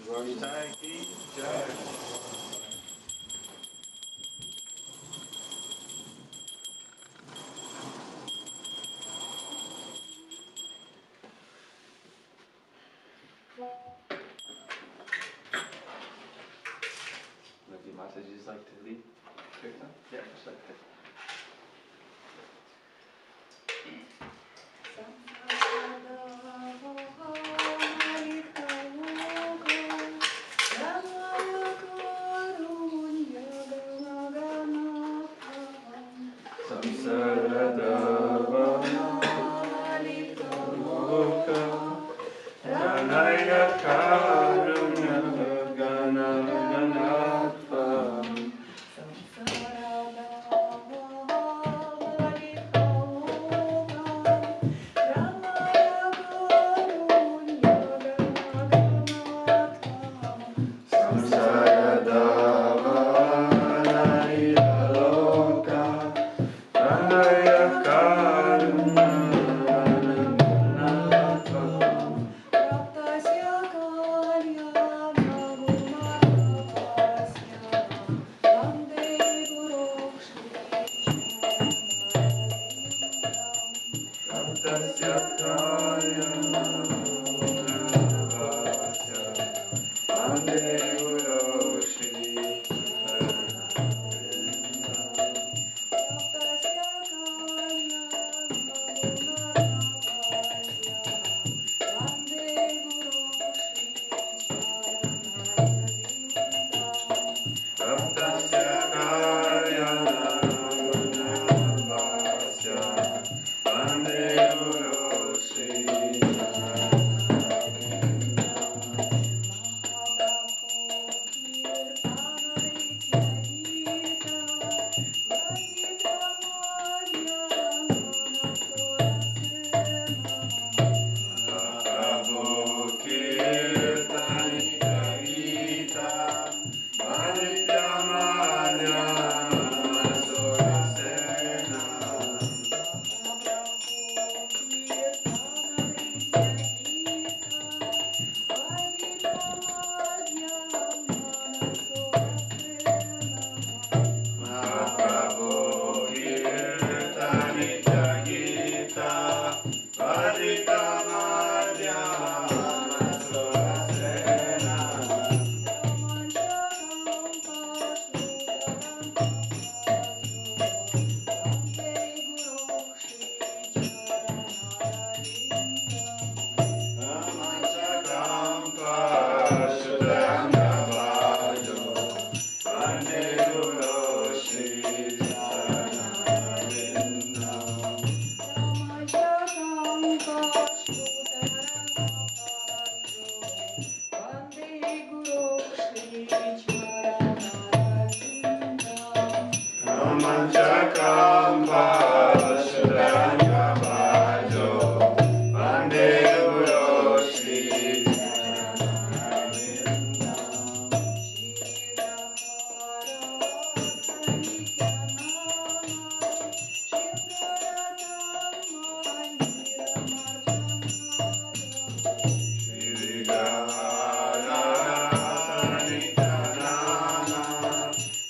Gurvashtakam ki Jaya. Would the Mataji's like to lead Kirtan? Yeah, just like that. Samsara Davanala Loka Jaya Karunya Gana Ganatva Samsara Davanala Loka Jaya Karunya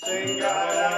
Singara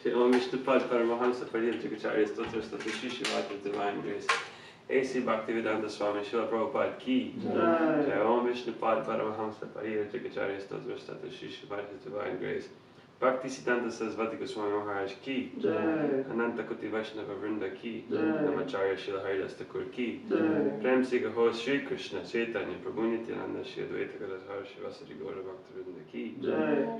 Jai Om Vishnupad Paramahamsa Pariyajagacharya Stotra Stotra Shishivata Divine Grace. A.C. Bhaktivedanta Swami Srila Prabhupada Ki. Jai Om Vishnupad Paramahamsa Pariyajagacharya Stotra Stotra Shishivata Divine Grace. Bhakti Siddhanta Sarasvati Goswami Maharaj Ki. Ananta Kuti Vaishnava Vrinda Ki. Namacharya Srila Haridas Thakur Ki. Prem Se Gaho Shri Krishna Chaitanya Prabhu Nityananda Shri Advaita Gadadhar Shivasari Gaura Bhakta Vrinda Ki.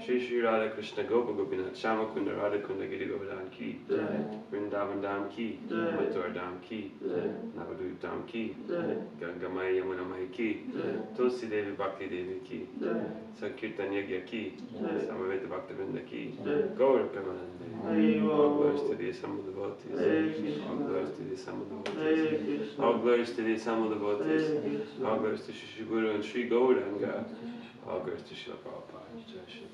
Shri Shri Radha Krishna Gopa Gopinath Shama Kunda Radha Kunda Giri Govardhan Ki. Vrindavan Dham Ki. Mathura Dham Ki. Navadvip Dham Ki. Gangamaya Yamuna Mahi Ki. Tulsi Devi Bhakti Devi Ki. Sankirtan Yagya Ki. Samaveta Bhakta Vrinda Ki. Gaura Premanande. All glories to the assembled devotees. All glories to the assembled devotees. All glories to the assembled devotees. All glories to Shri Guru and Shri Gauranga. All glories to Srila Prabhupada. Jai Shri.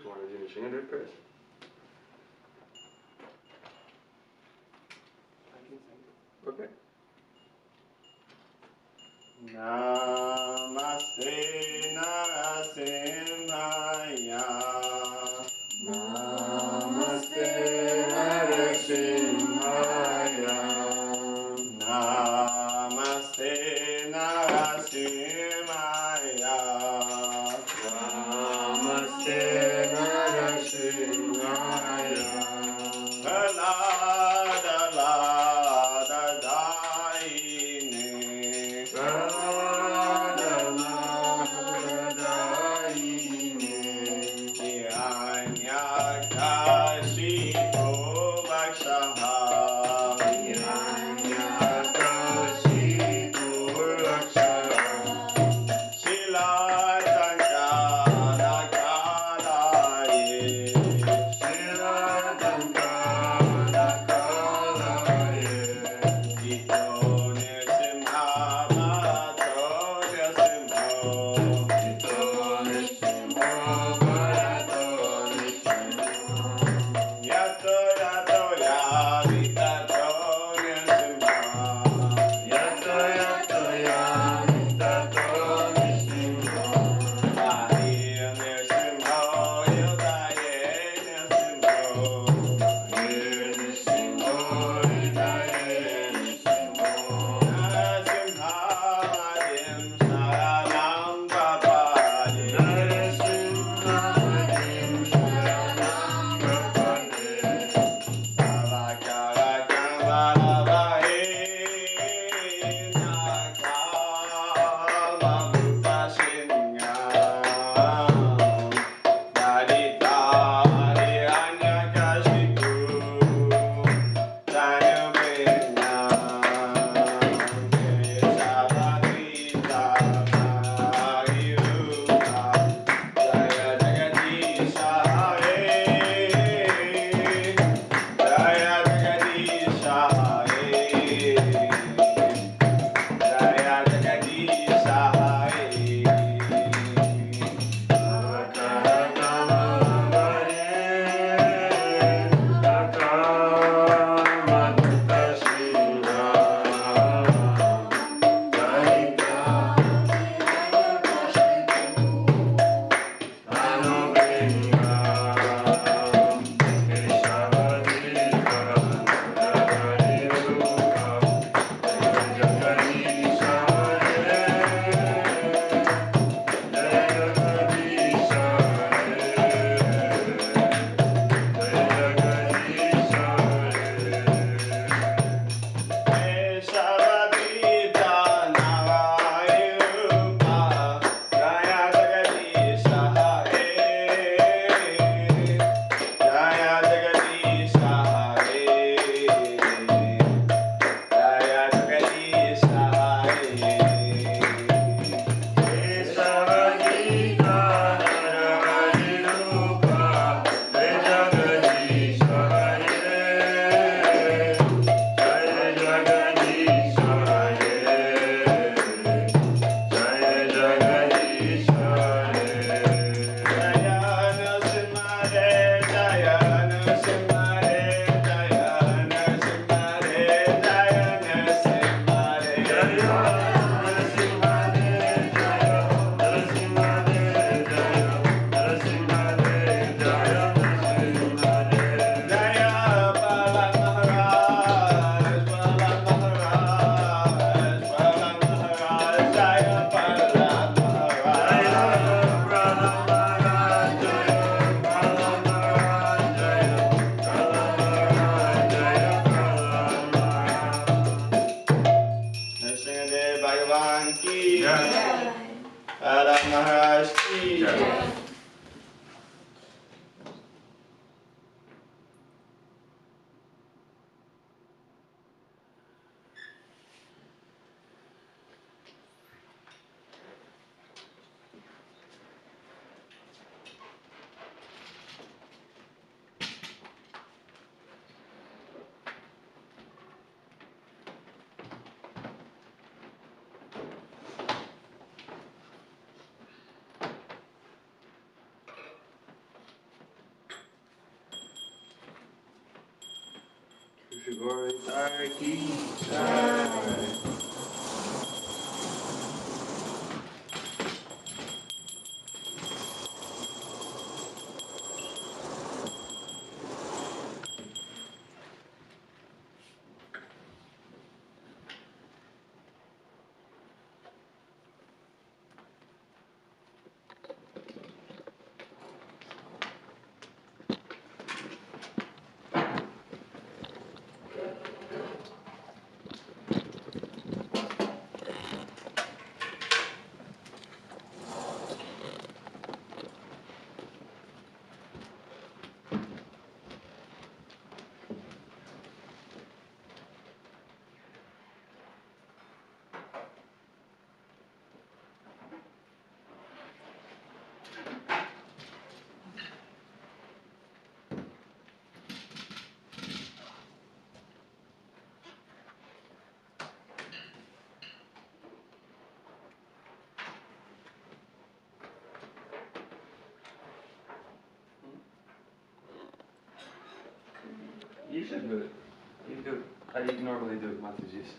Want to do the 100 prayers? Okay. Namaste Narasimhaya. Namaste Narasimhaya. Namaste Narasimhaya. Namaste Narasimhaya. Lada lada daine. Lada lada daine. Yanya kashi purvakshaha. Yanya kashi purvakshaha. Shila tankara kalaye. Shila tankara kalaye. Ito nisimha mato nisimho. Ito nisimha mato nisimho. Gurvashtakam ki Jaya. You should do it. You do it. How do you normally do it, Mataji's?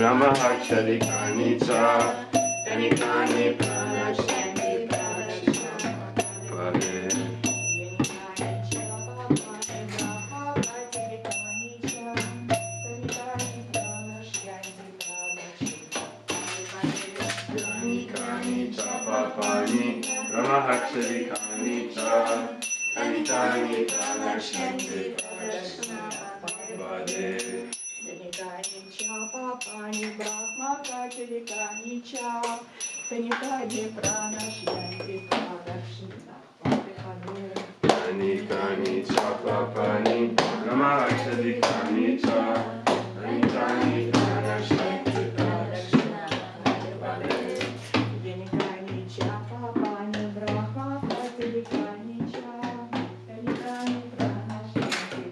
Brahmahakshadikani cha Yanikani pranashanti pranashanti Papani, Brahmahakshadikani cha Kanitani pranashanti pranashanti Denikani cha Papani, Brahmahakshadikani cha Kanitani pranashanti pranashanti Denikani cha Papani, Brahmahakshadikani cha Kanitani pranashanti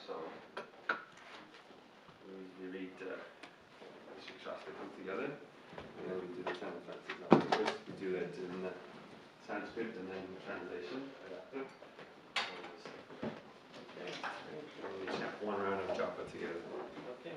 So, we read Siksastakam together, and then we do the 10 offenses afterwards. We do it in Sanskrit and then translation right after. Okay. We each have one round of japa together. Okay.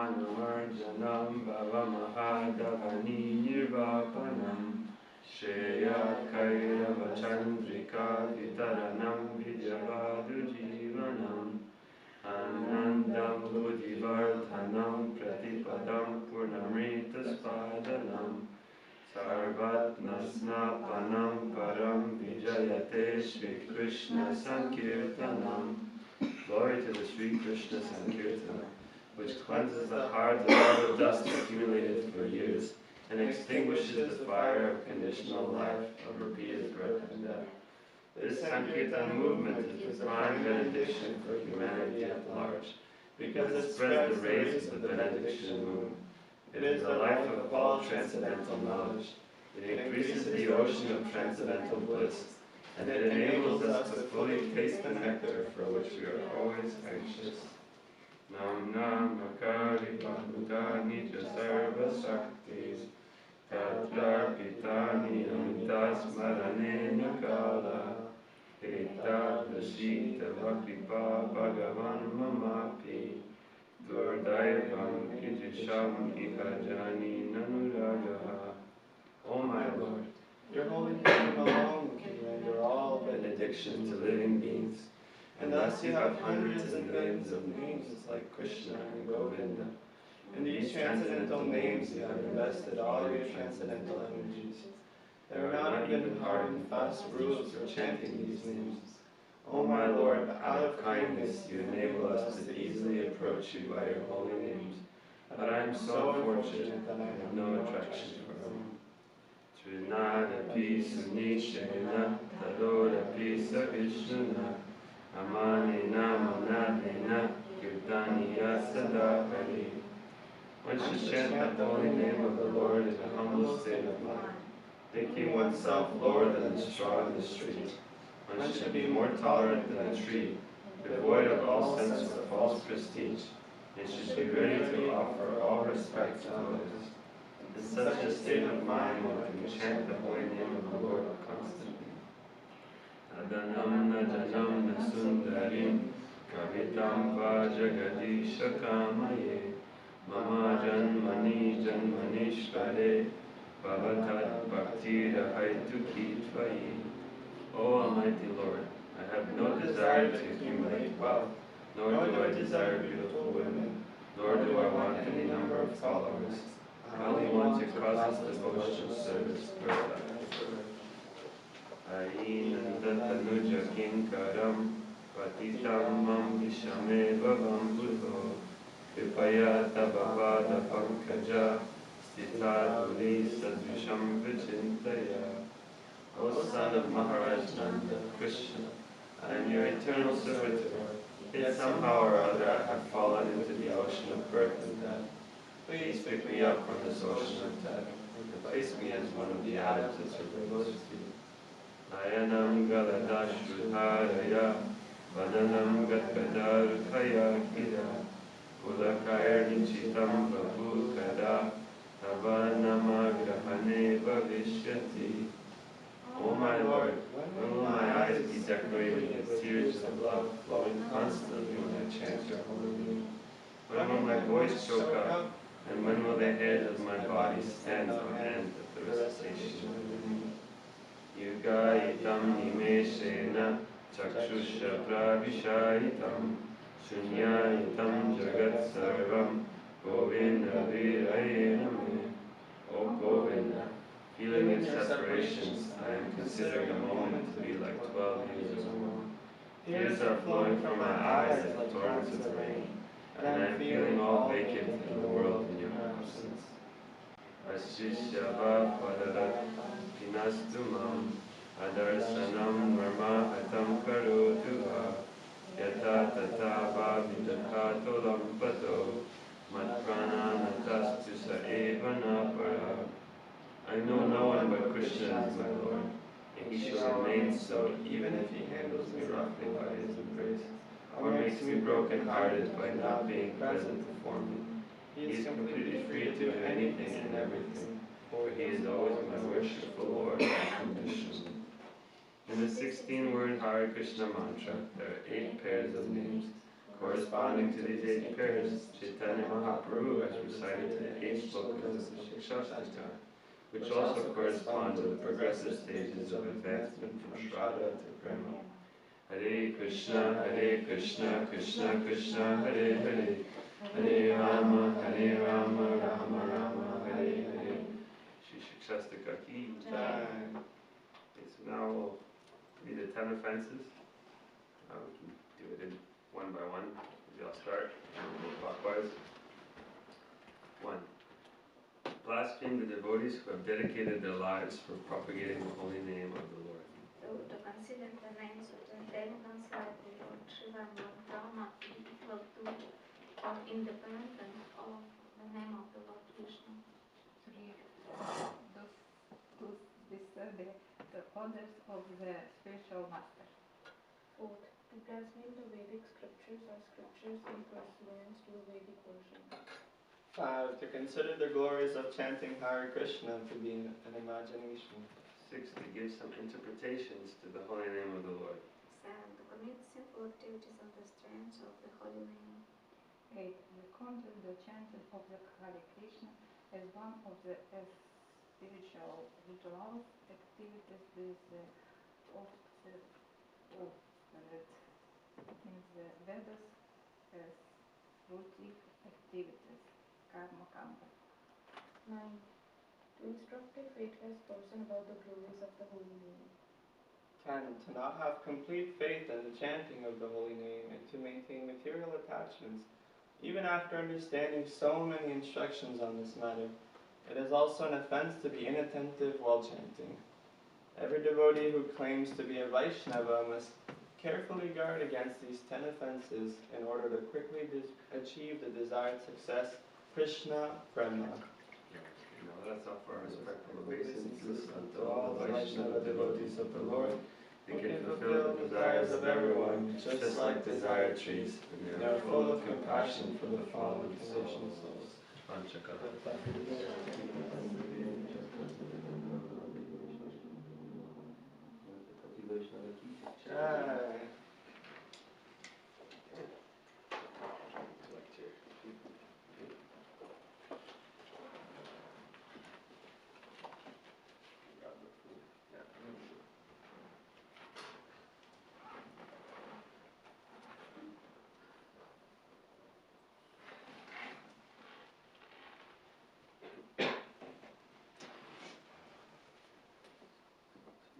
Manamarjanam Bhavamahadavani Nirvapanam Shreya Kairava Chandrika Vitaranam Vidyavadu Jivanam Anandam Buddhivardhanam Pratipadam Purnamrita Spadanam Sarvatma Snapanam Param Vijayate Shri Krishna Sankirtanam. Glory to the Sri Krishna Sankirtana, which cleanses the heart of all the dust accumulated for years and extinguishes the fire of conditional life of repeated birth and death. This Sankirtan movement is the prime benediction for humanity at large, because it spreads the rays of the benediction moon. It is the life of all transcendental knowledge. It increases the ocean of transcendental bliss, and it enables us to fully taste the nectar for which we are always anxious. Nam Nam Akari Bhagavani Sarva Shaktis Tatra Pitani Amitas Marane Nakala Heta Vashita Vakripa Bhagavan Mamapi Durdaivam Idrisham Ikajani Nanuragaha. O my Lord, your holy name alone can render all benediction to living beings, and thus you have hundreds and millions of names like Krishna and Govinda. In these transcendental names you have invested all your transcendental energies. There are not even hard and fast rules for chanting these names. O my Lord, out of kindness you enable us to easily approach you by your holy names, but I am so unfortunate that I have no attraction for them. Trinadapi Sunishena Tadorapi Savishnuna Amanina Manadina Kirtaniya Sadakari. One should chant the holy name of the Lord in a humble state of mind, thinking oneself lower than the straw in the street. One should be more tolerant than a tree, devoid of all sense of false prestige, and should be ready to offer all respect to others. In such a state of mind, one can chant the holy name of the Lord constantly. Adanam Najanam Nasundarim Kavitam Vajagadisha Kamaye Mama Janmani Janmanishvare Bhavatat Bhaktira Haituki Tvayi. O Almighty Lord, I have no desire to accumulate wealth, nor do I desire beautiful women, nor do I want any number of followers. I only want to cause us devotional service for that. Ainandatanuja kinkaram patitam mam vishame bhavam buddho vipaya tabhavada pankaja stitaduli sadvisham vichintaya. O son of Maharaj Nanda, Krishna, I am your eternal servitor, yet somehow or other I have fallen into the ocean of birth and death. Please pick me up from this ocean of death, and place me as one of the atoms at your lotus feet. Nayanam galadashrudharaya, vadanam gatkadarukaya kira, ulakair nichitam babu kada, tavanamagrahane vavishyati. O my Lord, when will my eyes be decorated with tears of love flowing constantly when I chant your holy name? When will my voice choke up, and when will the hairs of my body stand on end at the recitation of your name? Yugayitam nimeshena chakshusha pravishayitam shunyayitam jagat sarvam govinda virayame. O Govinda, feeling its separations, I am considering a moment to be like 12 years or more. Tears are flowing from my eyes like torrents of rain, and I am feeling all vacant in the world in your absence. Ashishyava padarat pinastumam adarsanam varma hatam karotuva yata tata vavidakatolam pato matprananataspusa eva napara. I know no one but Krishna is my Lord, and he shall remain so even if he handles me roughly by his embrace, or makes me broken-hearted by not being present before me. He is completely free to do anything and everything, for he is always my worshipful Lord unconditionally. In the 16-word Hare Krishna mantra, there are 8 pairs of names. Corresponding to these 8 prayers, Chaitanya Mahaprabhu has recited the 8 slokas of the Siksastakam, which also correspond to the progressive stages of advancement from Shraddha to Prema. Hare Krishna, Krishna Krishna, Hare Hare, Hare Rama, Rama Rama, Hare Hare. Shri Siksastakam ki Jai. Okay, so now we'll read the 10 offenses. We can do it in one by one. Maybe I'll start and we'll go clockwise. 1. Blaspheme the devotees who have dedicated their lives for propagating the holy name of the Lord. To consider the names of the inhabitants like the Lord Shiva and Lord Brahma equal to or independent of the name of the Lord Krishna. 3. To disobey the orders of the spiritual master. 4. To blaspheme the Vedic scriptures or scriptures in pursuance to the Vedic version. 5. To consider the glories of chanting Hare Krishna to be an imagination. 6. To give some interpretations to the holy name of the Lord. 7. To commit simple activities on the strength of the holy name. 8. To conduct the chanting of the Hare Krishna as one of the spiritual rituals activities with in the Vedas as routine activities, karma kanda. 9. To instruct a faithless person about the glories of the holy name. 10. To not have complete faith in the chanting of the holy name and to maintain material attachments. Even after understanding so many instructions on this matter, it is also an offense to be inattentive while chanting. Every devotee who claims to be a Vaishnava must carefully guard against these 10 offenses in order to quickly achieve the desired success. Krishna Prema. Now let's offer our respectful obeisances unto all the Vaishnava devotees of the Lord. They can fulfill the desires of everyone, just like desired trees, and they are full of compassion for the fallen conditioned souls. Jai.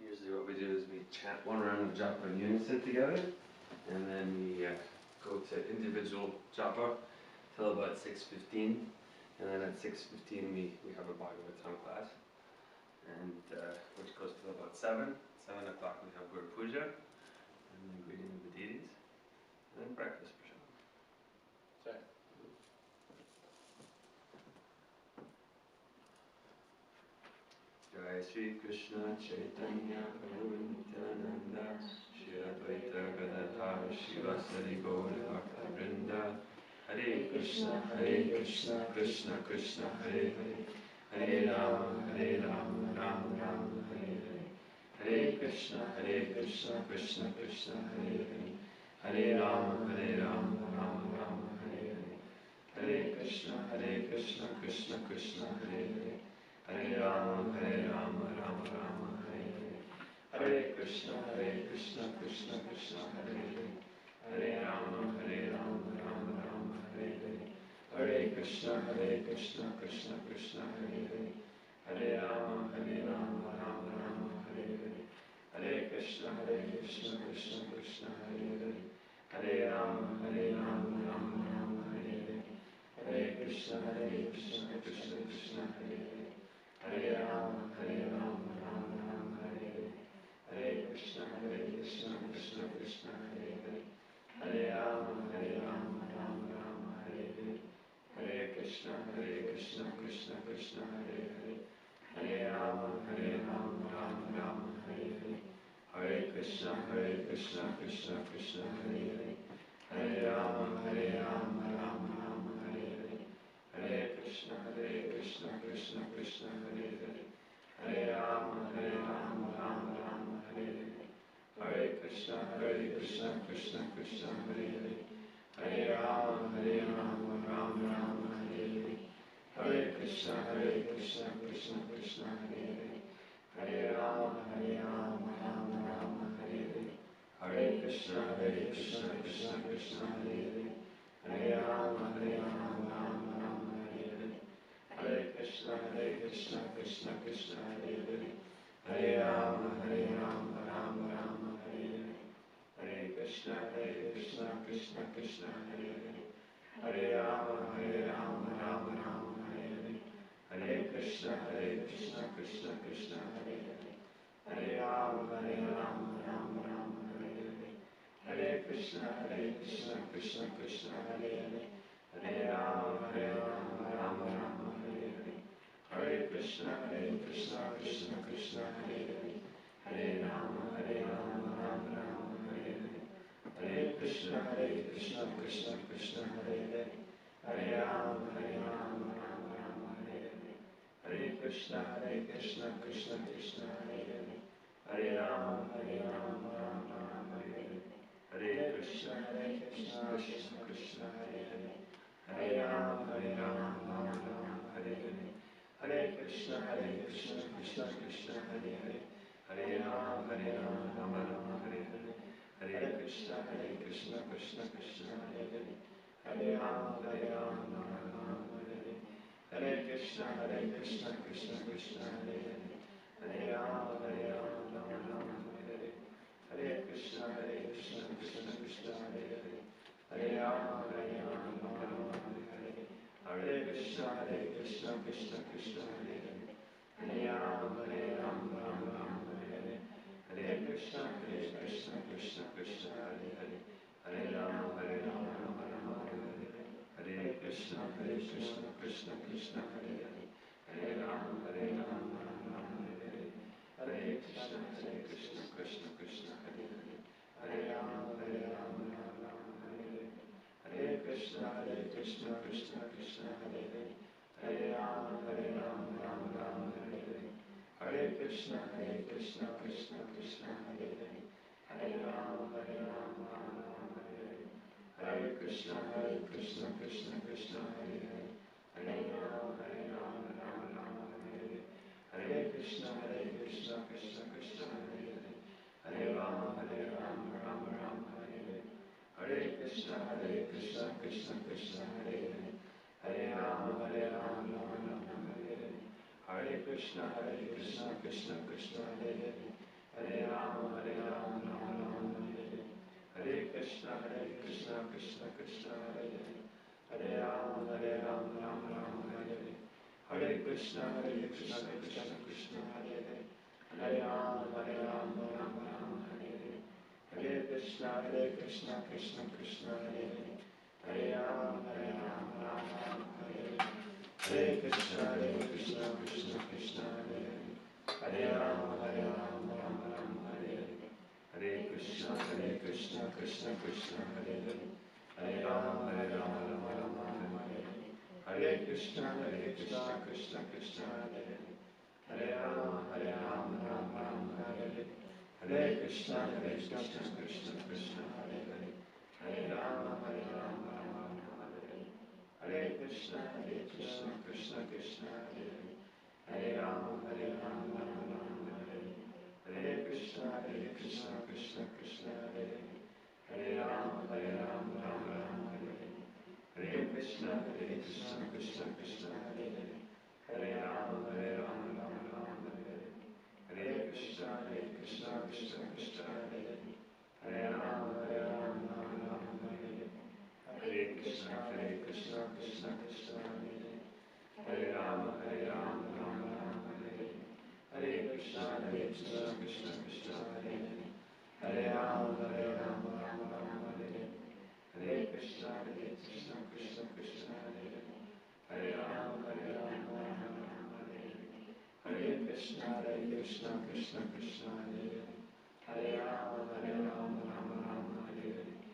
Usually what we do is we chant one round of japa in unison together, and then we go to individual japa till about 6:15, and then at 6:15 we have a Bhagavatam class, and which goes till about 7. 7 o'clock we have Guru Puja, and then greeting of the deities, and then breakfast for sure. Jai. Jai Shri Krishna Chaitanya Prabhu Nityananda Shri Advaita Gadadhara Shivasari Gaura Bhakta Vrinda Hare Krishna Krishna Krishna Hare Hare Hare Rama Rama Rama Hare Hare Hare Krishna Krishna Krishna Hare Hare Hare Rama Rama Rama Hare Hare Hare Krishna Krishna Krishna Hare Hare Hare Rama Rama Rama Hare Hare Hare Krishna Krishna Krishna Hare Hare Hare Rama Rama Rama Hare Hare Hare Krishna Krishna Krishna Hare Hare Hare Rama Rama Rama Hare Hare Hare Krishna Krishna Krishna Hare Hare Hare Rama Rama Rama Hare Hare Hare Krishna Krishna Krishna Hare Hare Hare Rama Rama Rama Hare Hare Hare Krishna Krishna Krishna Hare Hare Hare Rama Rama Rama Hare Hare Hare Krishna Krishna Krishna Hare Hare Hare Rama Rama Rama Hare Hare Hare Krishna Krishna Krishna Hare Hare Hare Rama Rama Rama Hare Hare Hare Krishna Krishna Krishna Hare Hare Hare Rama Rama Rama Hare Hare Hare Krishna Krishna Krishna Hare Hare Hare Krishna, Krishna Krishna, Hare Hare, Hare Rama, Rama Rama, Hare Hare, Hare Krishna, Krishna Krishna, Hare Hare, Hare Rama, Rama Rama, Hare Hare, Hare Krishna, Krishna Krishna, Hare Hare, Hare Rama, Rama Rama, Hare Hare, Hare Krishna, Krishna Krishna, Hare Hare, Hare Rama, Rama Rama, Hare Hare, Hare Krishna, Krishna Krishna, Hare Hare, Hare Rama, Rama Rama, Hare Hare, Hare Krishna, Krishna Krishna, Hare Hare, Hare Rama, Rama Rama, Hare Hare, Hare Krishna, Krishna Krishna, Hare Hare, Hare Rama, Rama Rama, Hare Hare, Hare Krishna, Krishna Krishna, Hare Hare, Hare Rama, Rama Rama, Hare Hare, Hare Krishna, Krishna Krishna, Hare Hare, Hare Rama, Rama Rama, Hare Hare, Hare Krishna, Krishna Krishna, Hare Hare, Hare Rama, Rama Rama, Hare Hare, Hare Krishna, Krishna Krishna, Hare Hare, Hare Rama, Rama Rama, Hare Hare, Hare Krishna, Krishna Krishna, Hare Hare, Hare Rama, Rama Rama, Hare Hare, Hare Krishna, Krishna Krishna, Hare Hare, Hare Rama, Rama Rama, Hare Hare, Hare Krishna, Krishna Krishna, Hare Hare, Hare Rama, Rama Rama, Hare Hare, Hare Krishna, Krishna Krishna, Hare Hare, Hare Rama, Rama Rama, Hare Hare, Hare Krishna, Krishna Krishna, Hare Hare, Hare Rama, Rama Rama, Hare Hare, Hare Krishna, Krishna Krishna, Hare Hare, Hare Rama, Rama Rama, Hare Hare, Hare Krishna, Krishna Krishna, Hare Hare, Hare Rama, Rama Rama, Hare Hare, Hare Krishna, Krishna Krishna, Hare Hare, Hare Rama, Rama Rama, Hare Hare, Hare Krishna, Krishna Krishna, Hare Hare, Hare Rama, Rama Rama, Hare Hare, Hare Krishna, Krishna Krishna, Hare Hare, Hare Rama, Rama Rama, Hare Hare, Hare Krishna, Krishna Krishna, Hare Hare, Hare Rama, Rama Rama, Hare Hare, Hare Krishna, Krishna Krishna, Hare Hare, Hare Rama, Rama Rama, Hare Hare, Hare Krishna, Krishna Krishna, Hare Hare, Hare Rama, Rama Rama, Hare Hare, Hare Krishna, Krishna Krishna, Hare Hare, Hare Rama, Rama Rama, Hare Hare, Hare Krishna, Krishna Krishna, Hare Hare, Hare Rama, Rama Rama, Hare Hare, Hare Krishna, Krishna Krishna, Hare Hare, Hare Rama, Rama Rama, Hare Hare, Hare Krishna, Krishna Krishna, Hare Hare, Hare Rama, Rama Rama, Hare Hare, Hare Krishna, Krishna Krishna, Hare Hare, Hare Rama, Rama Rama, Hare Hare, Hare Krishna, Krishna Krishna, Hare Hare, Hare Rama, Rama Rama, Hare Hare, Hare Krishna, Krishna Krishna, Hare Hare, Hare Rama, Rama Rama, Hare Hare, Hare Krishna, Krishna Krishna, Hare Hare, Hare Rama, Rama Rama, Hare Hare, Hare Krishna, Krishna Krishna, Hare Hare, Hare Rama, Rama Rama, Hare Hare, Hare Krishna, Krishna Krishna, Hare Hare, Hare Rama, Rama Rama, Hare Hare, Hare Krishna, Krishna Krishna, Hare Hare, Hare Rama, Rama Rama, Hare Hare,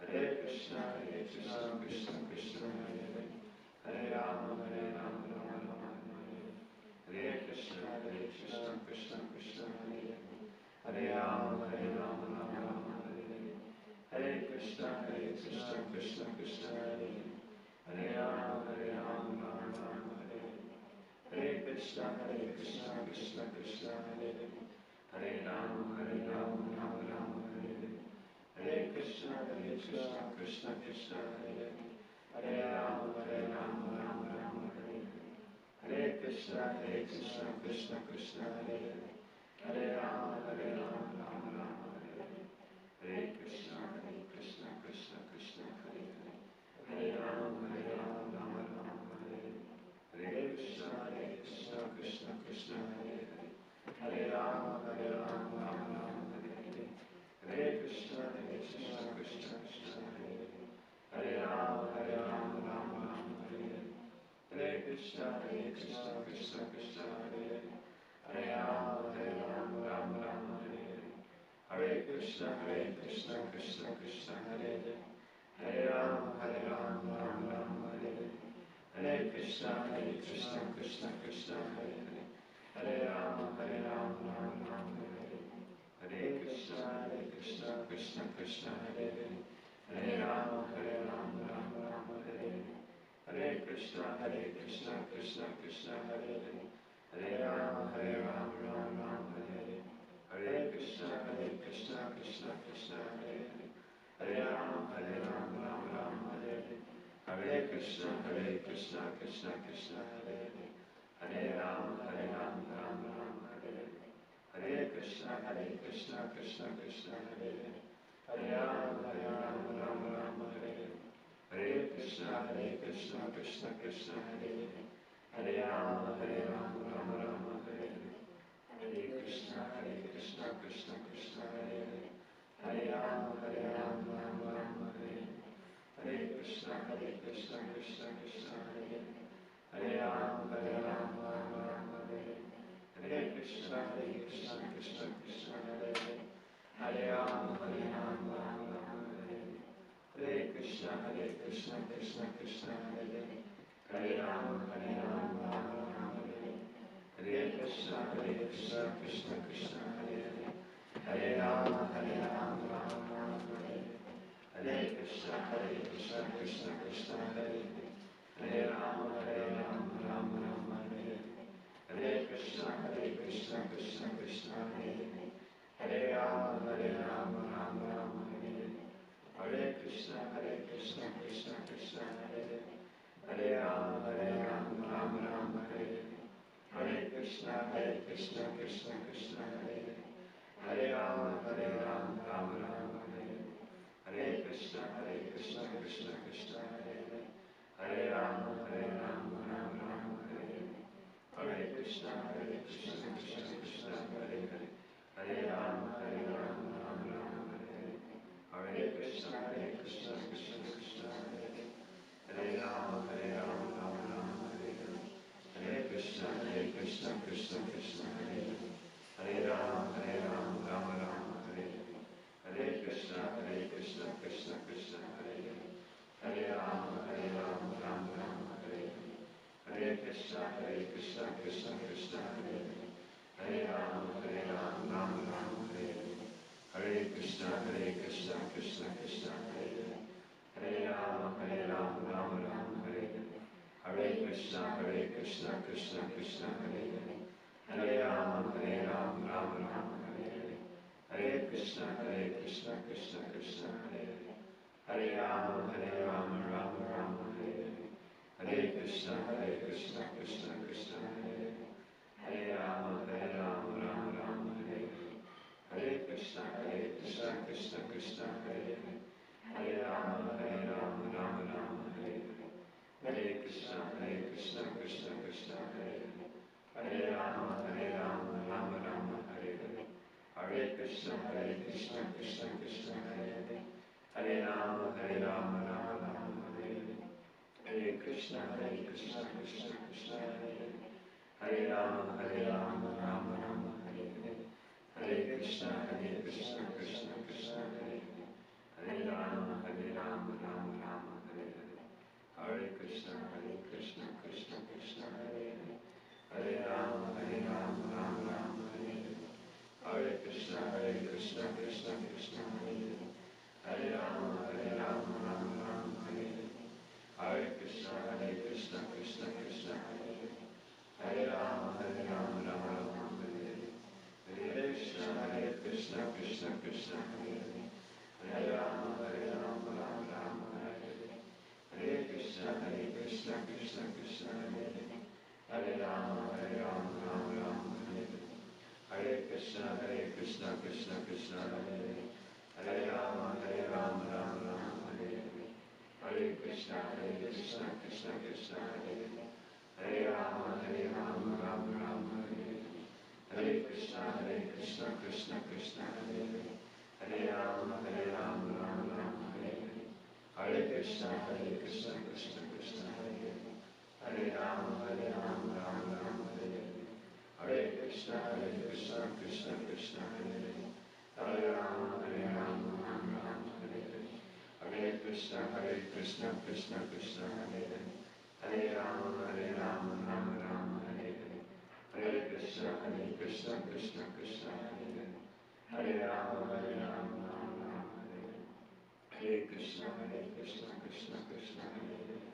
Hare Krishna, Krishna Krishna, Hare Hare, Hare Rama, Rama Rama, Hare Hare, Hare Krishna, Krishna Krishna, Hare Hare, Hare Rama, Rama Rama, Hare Hare, Hare Krishna, Krishna Krishna, Hare Hare, Hare Rama, Rama Rama, Hare Hare, Hare Krishna, Krishna Krishna, Hare Hare, Hare Rama, Rama Rama, Hare Hare, Hare Krishna, Krishna Krishna, Hare Hare, Hare Rama, Rama Rama, Hare Hare, Hare Krishna, Krishna Krishna, Hare Hare, Hare Rama, Rama Rama, Hare Hare, Hare Krishna, Krishna Krishna, Hare Hare, Hare Rama, Rama Rama, Hare Hare, Hare Krishna, Krishna Krishna, Krishna, Krishna Krishna, Hare Hare, Hare Rama, Rama Rama, Hare Hare, Hare Krishna, Krishna Krishna, Hare Hare, Hare Rama, Rama Rama, Hare Hare, Hare Krishna, Krishna Krishna, Hare Hare, Hare Rama, Rama Rama, Hare Hare, Hare Krishna, Krishna Krishna, Hare Hare, Hare Rama, Rama Rama, Hare Hare, Hare Krishna, Krishna Krishna, Hare Hare, Hare Rama, Rama Rama, Hare Hare, Hare Krishna, Krishna Krishna, Hare Hare, Hare Rama, Rama Rama, Hare Hare, Hare Krishna, Krishna Krishna, Hare Hare, Hare Rama, Rama Rama, Hare Hare, Hare Krishna, Krishna Krishna, Hare Hare, Hare Rama, Rama Rama, Hare Hare, Hare Krishna, Krishna Krishna, Hare Hare, Hare Rama, Rama Rama, Hare Hare, Hare Krishna, Krishna Krishna, Hare Hare, Hare Rama, Rama Rama, Hare Hare, Hare Krishna, Krishna Krishna, Hare Hare, Hare Rama, Rama Rama, Hare Hare, Hare Krishna, Krishna Krishna, Hare Hare, Hare Rama, Rama Rama, Hare Hare, Hare Krishna, Krishna Krishna, Hare Hare, Hare Rama, Rama Rama, Hare Hare, Hare Krishna, Krishna Krishna, Hare Hare, Hare Rama, Rama Rama, Hare Hare, Hare Krishna, Krishna Krishna, Hare Hare, Hare Rama, Rama Rama, Hare Hare, Hare Krishna, Krishna Krishna, Hare Hare, Hare Rama, Rama Rama, Hare Hare, Hare Krishna, Krishna Krishna, Hare Hare, Hare Rama, Rama Rama, Hare Hare, Hare Krishna, Krishna Krishna, Hare Hare, Hare Rama, Rama Rama, Hare Hare, Hare Krishna, Krishna Krishna, Hare Hare, Hare Rama, Rama Rama, Hare Hare, Hare Krishna, Krishna Krishna, Hare Hare, Hare Rama, Rama Rama, Hare Hare, Hare Krishna, Krishna Krishna, Hare Hare, Hare Rama, Rama Rama, Hare Hare, Hare Krishna, Krishna Krishna, Hare Hare, Hare Rama, Rama Rama, Hare Hare, Hare Krishna, Krishna Krishna, Hare Hare, Hare Rama, Rama Rama, Hare Hare, Hare Krishna, Krishna Krishna, Hare Hare, Hare Rama, Rama Rama, Hare Hare, Hare Krishna, Krishna Krishna, Hare Hare, Hare Rama, Rama Rama, Hare Hare, Hare Krishna, Krishna Krishna, Hare Hare, Hare Rama, Rama Rama, Hare Hare, Hare Krishna, Krishna Krishna, Hare Hare, Hare Rama, Rama Rama, Hare Hare, Hare Krishna, Krishna Krishna, Hare Hare, Hare Rama, Rama Rama, Hare Hare, Hare Krishna, Krishna Krishna, Hare Hare, Hare Rama, Rama Rama, Hare Hare, Hare Krishna, Krishna Krishna, Hare Hare, Hare Rama, Rama Rama, Hare Hare, Hare Krishna, Krishna Krishna, Hare Hare, Hare Rama, Rama Rama, Hare Hare, Hare Krishna, Krishna Krishna, Hare Hare, Hare Rama, Rama Rama, Hare Hare, Hare Krishna, Krishna Krishna, Hare Hare, Hare Rama, Rama Rama, Hare Hare, Hare Krishna, Krishna Krishna, Hare Hare, Hare Rama, Rama Rama, Hare Hare, Hare Krishna, Krishna Krishna, Hare Hare, Hare Rama, Rama Rama, Hare Hare, Hare Krishna, Krishna Krishna, Hare Hare, Hare Rama, Rama Rama, Hare Hare, Hare Krishna, Krishna Krishna, Hare Hare, Hare Rama, Rama Rama, Hare Hare, Hare Krishna, Krishna Krishna, Hare Hare, Hare Rama, Rama Rama, Hare Hare, Hare Krishna, Krishna Krishna, Hare Hare, Hare Rama, Rama Rama, Hare Hare, Hare Krishna, Krishna Krishna, Hare Hare, Hare Rama, Rama Rama, Hare Hare, Hare Krishna, Krishna Krishna, Hare Hare, Hare Rama, Rama Rama, Hare Hare, Hare Krishna, Krishna Krishna, Hare Hare, Hare Rama, Rama Rama, Hare Hare. Hare Krishna, Krishna Krishna, Hare Hare. Hare Rama, Rama Rama, Hare Hare. Hare Krishna, Krishna Krishna, Hare Hare. Hare Rama, Rama Rama, Hare Hare. Hare Krishna, Krishna Krishna, Hare Hare. Hare Rama, Rama Rama, Hare Hare. Hare Krishna, Krishna Krishna, Hare Hare.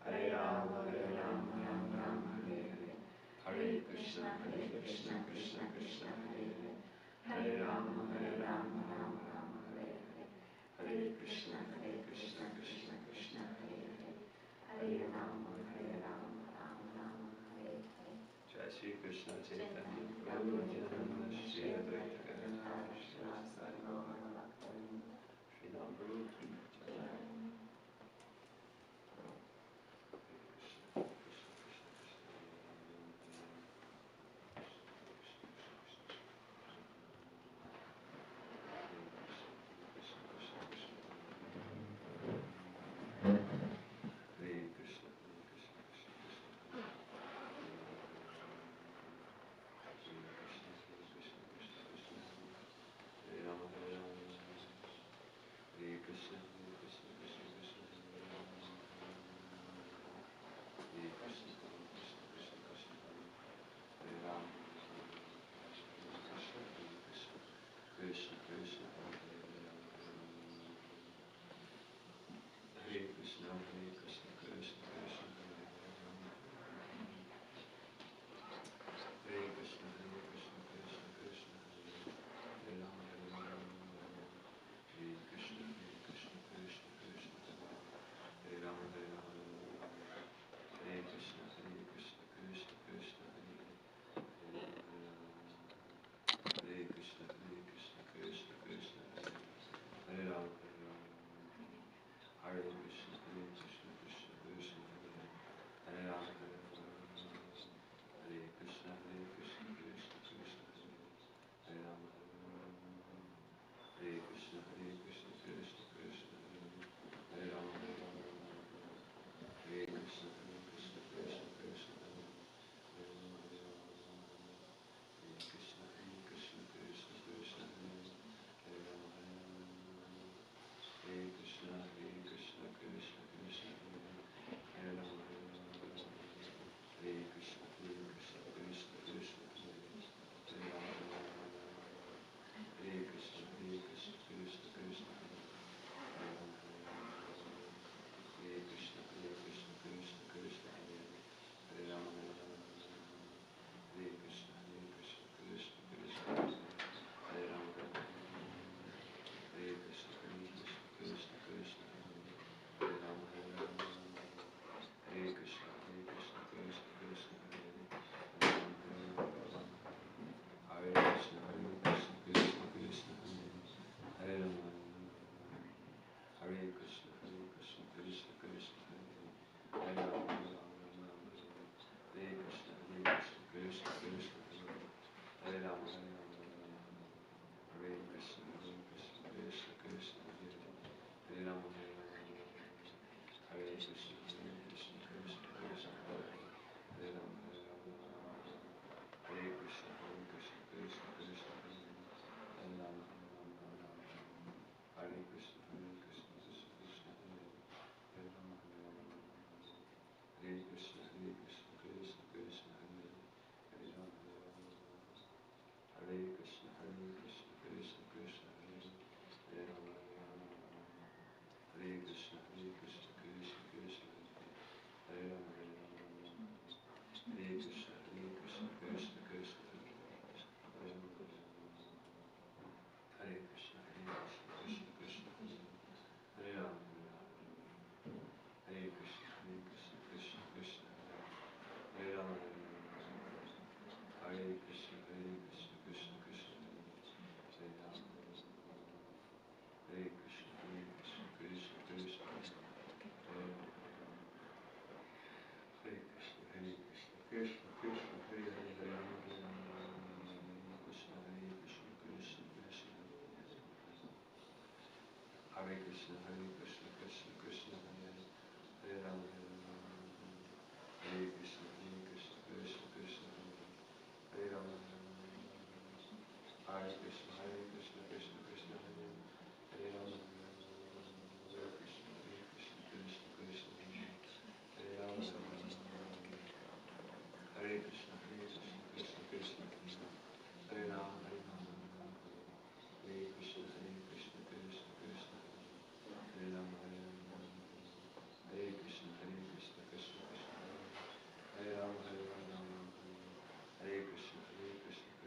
Hare Rama, Rama Hare Hare. Hare Krishna, Krishna Krishna, Hare Hare. Hare Rama, Rama Hare Hare. Hare Krishna, Krishna Krishna, Hare Hare. Hare Rama, Rama Hare Hare. Jai Shri Krishna Chaitanya Prabhu Nityananda Shri Advaita Gadadhara Srivasadi Gaura Shri Ram Prabhu Ki Jai. Hare Hare Krishna, Krishna Krishna, Hare Rama, Hare Krishna, Krishna Krishna, Hare Rama, Hare Krishna, Krishna Krishna, Hare Rama, Hare Krishna, Krishna Krishna, Hare Rama, Hare Krishna, Krishna Krishna, Hare Rama, Hare Krishna, Krishna Krishna,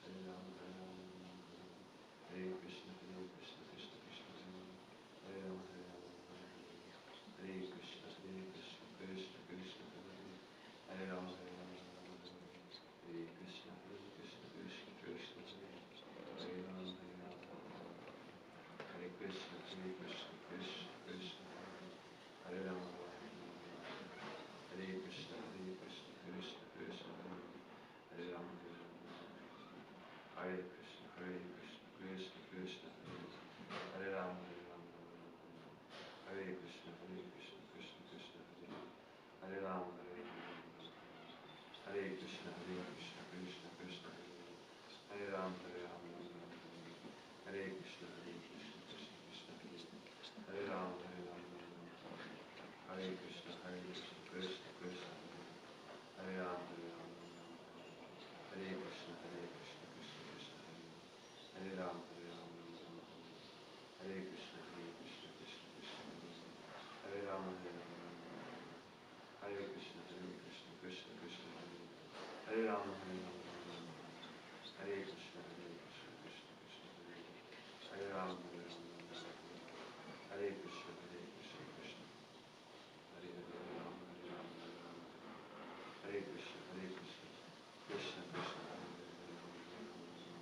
Hare Rama, Hare Krishna, Krishna Krishna, Hare Rama, Hare Krishna, Krishna Krishna, Hare Rama, Hare Krishna, Krishna Krishna, Hare Rama, Hare Krishna, Krishna, Hare Rama, Hare Krishna, Krishna, Hare Rama, Hare Krishna, Krishna, Hare Rama, Hare Krishna, Krishna, Hare Rama, Hare Krishna, Krishna, Hare Rama, Hare Krishna, Krishna, Hare Rama, Hare Krishna, Krishna, Hare Rama, Hare Krishna, Krishna, Hare Rama, Hare Krishna, Hare Rama, Hare Krishna, Krishna, Hare Rama, Hare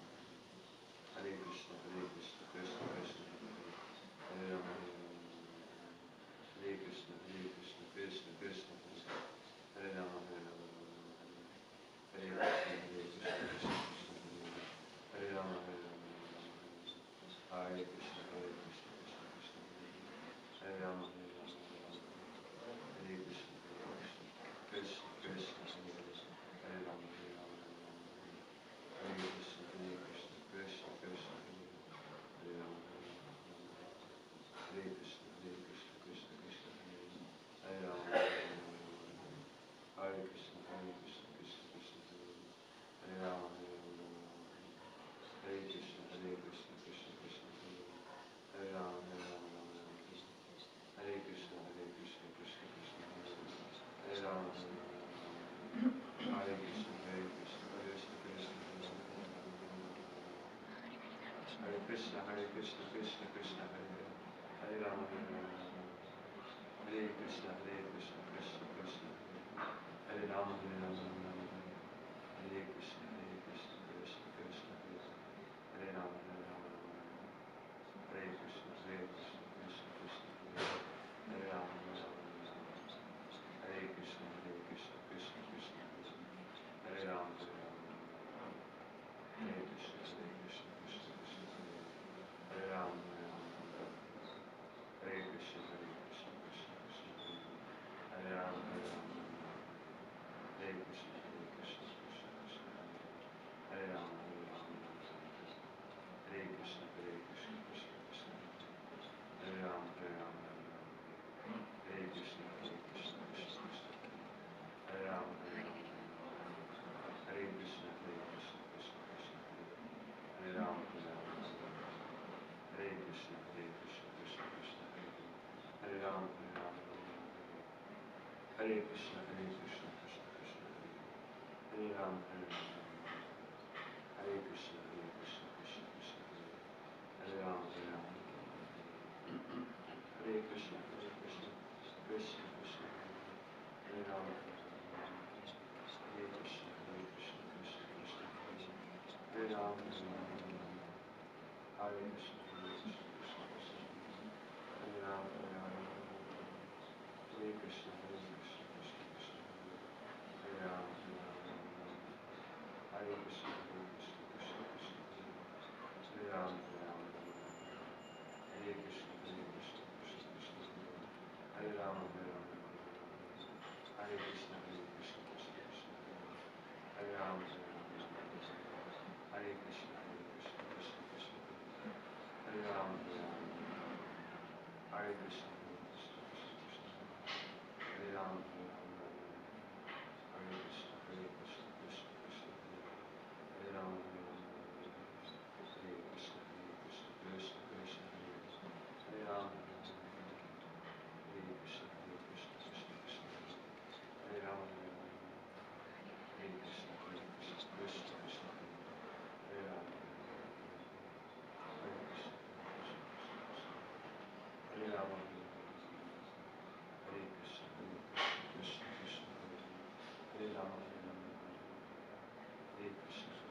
Krishna, Hare Rama, Hare Krishna, Krishna, Hare Rama, Hare Krishna, Krishna, Hare Krishna, Krishna, Hare Rama, Hare Krishna, Krishna, Hare Rama, Hare Krishna, Hare Rama, Hare Krishna, Hare Rama, Hare Krishna, Krishna, Hare Rama, Hare Krishna, Krishna, Hare Rama, Hare Krishna, Krishna, Hare Rama, Hare Krishna, Hare Rama, Hare Krishna, Krishna, Hare Rama, Hare Krishna, Krishna, Hare Rama, Hare Krishna, Hare Krishna, Krishna, Hare Rama, Hare Krishna, Krishna, Hare Rama, Hare Krishna, Krishna, Hare Rama, Hare Krishna, Krishna, Hare Rama, Hare Krishna, Krishna, Hare Rama, Hare Krishna, Hare Rama, Hare Krishna, Hare Rama, Hare Krishna, Hare Rama, Hare Krishna, Hare Rama, Hare Krishna, Hare Rama, Hare Krishna, Hare Rama, Hare Krishna, Hare Rama, Hare Krishna, Hare Rama, Hare Krishna, Hare Rama, Hare Krishna, Krishna, Hare Rama, Hare Krishna, Hare Rama, Hare Krishna, Hare Rama, Hare Krishna, Hare Rama, Hare Krishna, Hare Rama, Hare Krishna, Hare Rama, Hare Krishna, Hare Rama, Hare Hare Krishna, Krishna Krishna, Hare Rama, Hare Krishna, Krishna Krishna, Hare Rama, Hare Krishna, Krishna Krishna, Hare Rama, Hare Krishna, Krishna Krishna, Hare Rama, Hare Krishna, Krishna Krishna, Hare Rama, Hare Krishna, Hare Rama, Hare Krishna, Krishna Krishna, Hare Rama, Hare Krishna, Krishna Krishna,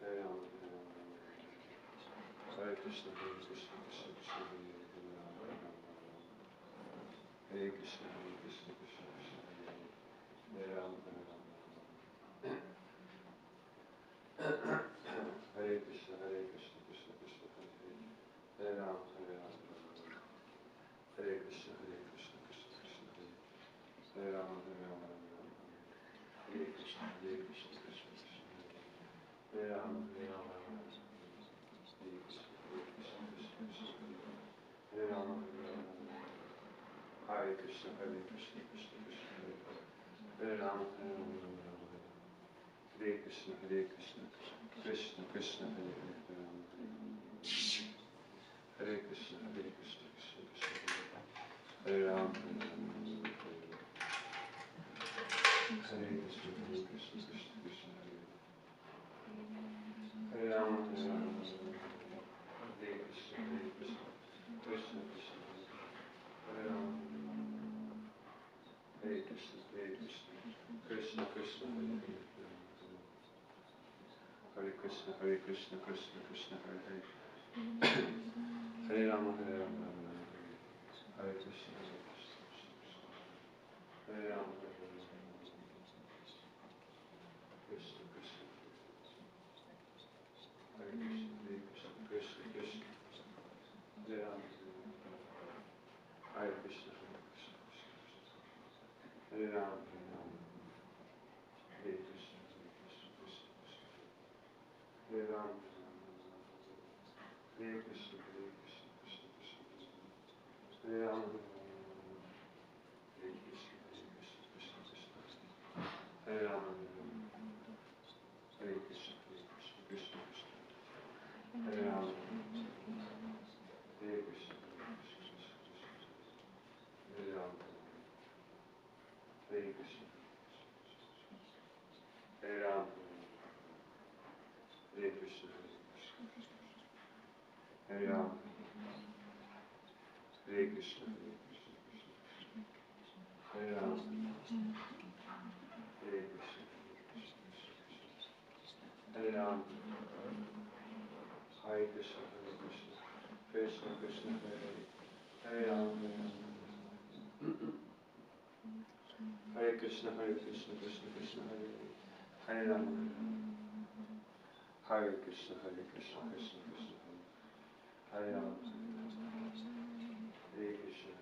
Hare Rama. Hare Krishna, Krishna Krishna, Hare Hare Krishna, Krishna Krishna, Hare Rama, Hare Rama. Hare Krishna, Krishna Krishna, Hare Rama, Hare Rama. Hare Krishna, Krishna Krishna, Hare Rama, Hare Rama. Hare Krishna, Krishna Krishna, Hare Rama, Hare Rama. Hare Krishna, Krishna Krishna, Hare Rama, Hare Rama. Hare Krishna, Krishna Krishna, Hare Rama, Hare Rama. Hare Krishna, Krishna Krishna, Krishna Hare Rama. Hare Krishna, Krishna Krishna, Hare Rama, Hare Rama. Hare Krishna, Krishna Krishna, Hare Rama, Hare Rama. Hare Krishna, Krishna Krishna, Hare Rama. Hare Krishna, Krishna Krishna, Hare Krishna, Krishna Krishna, Hare Hare. Hare Rama, Hare Rama. Hare Krishna, Hare Rama, Hare Rama. Krishna Krishna, Hare Krishna, Krishna Krishna, Hare Rama, Hare Krishna, Hare Rama, Hare Krishna, Hare Rama, Hare Krishna, Hare Rama, Hare Krishna, Hare Rama, Hare Krishna, Krishna Krishna, Hare Rama, Hare Krishna, Hare Rama, Hare Krishna, Hare Rama, Hare Krishna, Hare Rama, Hare Krishna, Hare Rama, Hare Krishna, Hare Rama, Hare Krishna, Krishna Krishna, Hare Rama, Hare Krishna, Krishna Krishna, Hare Rama, Hare Krishna, Krishna Krishna, Hare Rama, Hare Krishna,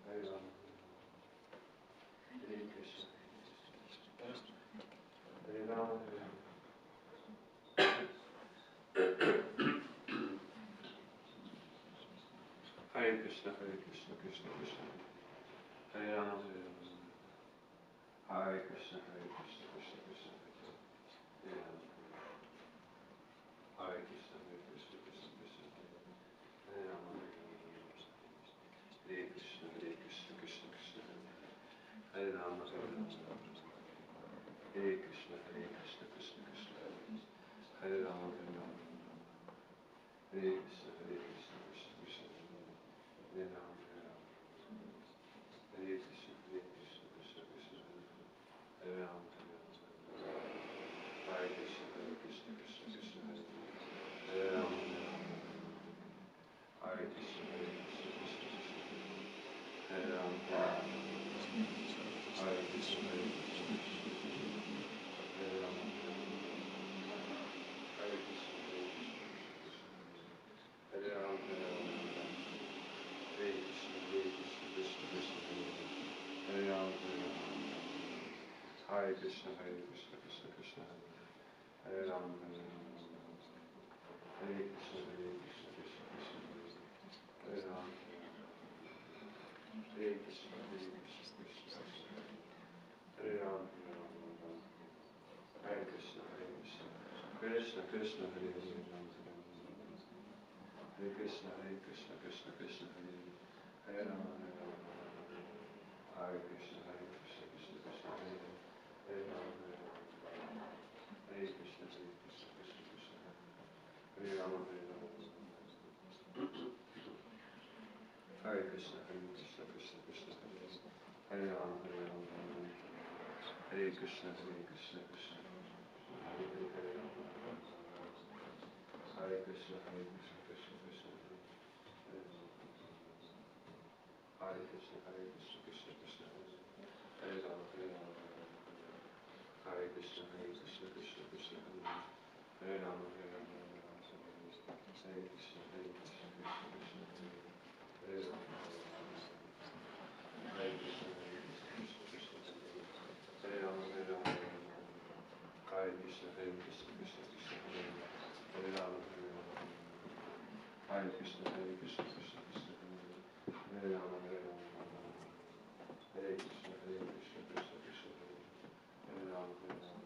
Hare Rama, Hare Krishna, Hare Rama, Hare Krishna, Krishna Krishna, Hare Rama, Hare Krishna, Krishna Krishna, Hare Rama, Hare Krishna, Krishna Krishna, Hare Rama, Hare Krishna, Krishna Krishna, Hare Rama, Hare Krishna, Krishna Krishna, Hare Rama, Hare Krishna, Krishna Krishna, Hare Rama, Hare Krishna, Krishna Krishna, Hare Rama, Hare Krishna, Krishna Krishna, Hare Rama, Hare Krishna, Hare Rama, Hare Krishna, Hare Rama, Hare Krishna, Hare Rama, Hare Krishna, Krishna Krishna, Hare Rama, Hare Krishna, Krishna Krishna, Hare Rama, Hare Krishna, Krishna Krishna, Hare Rama, Hare Krishna, Krishna Krishna, Hare Rama, Hare Krishna, Krishna Krishna, Hare Rama, Hare Krishna, Krishna Krishna, Hare Rama, Hare Krishna, Krishna Krishna, Hare Rama, Hare Krishna, Krishna Krishna, Hare Rama, Hare Krishna, Krishna Krishna, Hare Rama, Hare Krishna, Krishna Krishna, Hare Rama, Hare Krishna, Krishna Krishna, Hare Rama, Hare Krishna, Krishna Krishna, Hare Rama, Hare Krishna, Krishna Krishna, Hare Rama, Hare Rama, Hare Krishna, Krishna Krishna, Hare Rama, Hare Krishna, Krishna Krishna, Hare Rama, Hare Rama, Hare Krishna, Krishna Krishna, Hare Rama, Hare Rama, Hare Krishna, Krishna Krishna, Hare Rama, Hare Rama, Hare Krishna, Krishna Krishna, Hare Rama, Hare Rama,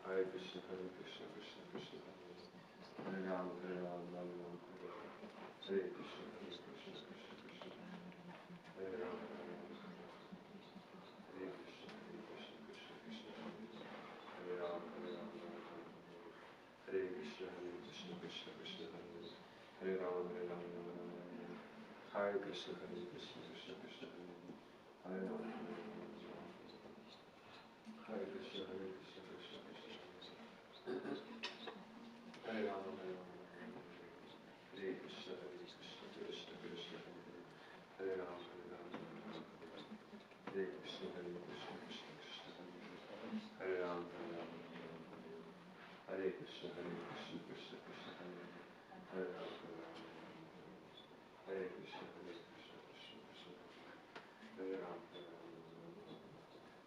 Hare Krishna, Krishna Krishna, Hare Rama, Hare Rama, Hare Krishna, Krishna Krishna, Hare Rama, Hare Rama, Hare Krishna, Krishna Krishna, Hare Rama, Hare Rama, Hare Krishna, Krishna Krishna, Hare Rama, Hare Rama, Hare Krishna, Krishna Krishna, Hare Rama, Hare Rama, Hare Krishna, Krishna Krishna, Hare Rama, Hare Krishna, Krishna Krishna, Hare Rama,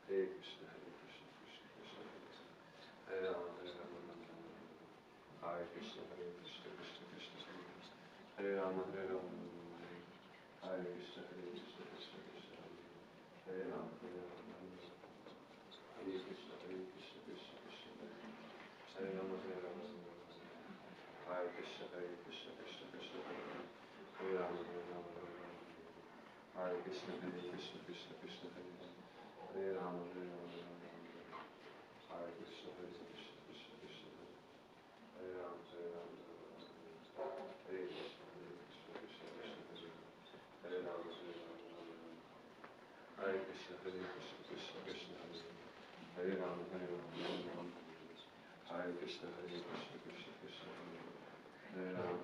Hare Krishna, Krishna Krishna, Hare Rama, Hare Krishna, Krishna Hare Rama, Hare Krishna, Krishna Krishna, Hare Rama, Hare Krishna, Krishna Hare Rama, Hare Krishna, Krishna Hare Rama, Hare Krishna, Krishna Hare Rama, Hare Rama, Hare Krishna, Krishna Hare Rama,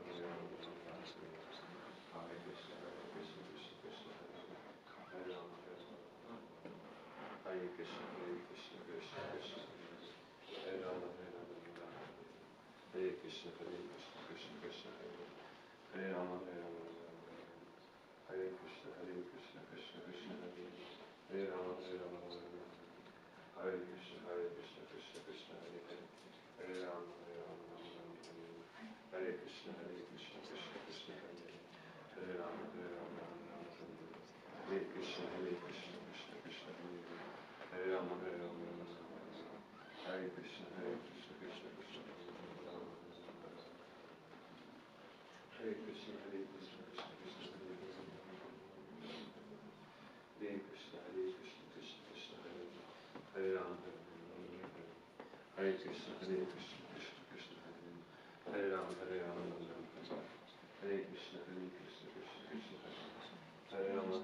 Hare Krishna, Krishna Hare Rama, Hare Rama, Hare Krishna, Krishna Hare Rama, Hare Rama, Hare Krishna, Krishna Hare Rama, Hare Rama, Hare Krishna, Krishna Hare Rama, Hare Rama, Hare Krishna, Hare Rama, Hare Krishna, Krishna Hare Rama, Hare Rama, Hare Krishna, Krishna Hare Rama, Hare Rama, Hare Krishna, Krishna Hare Rama, Hare Krishna, Krishna Hare Rama, Hare Krishna, Krishna Hare Rama, Hare Krishna, Krishna Hare Rama, Hare Krishna, Krishna Hare Rama, Hare Krishna, Krishna Hare Rama, Hare Krishna, Krishna Hare Rama, Hare Krishna, Krishna Hare Krishna, Hare Krishna, Hare Krishna, Krishna Hare Rama, Hare Krishna, Krishna Hare Rama, Hare Krishna, Krishna Hare Rama, Hare Krishna, Hare Rama, Hare Krishna, Krishna Hare Rama,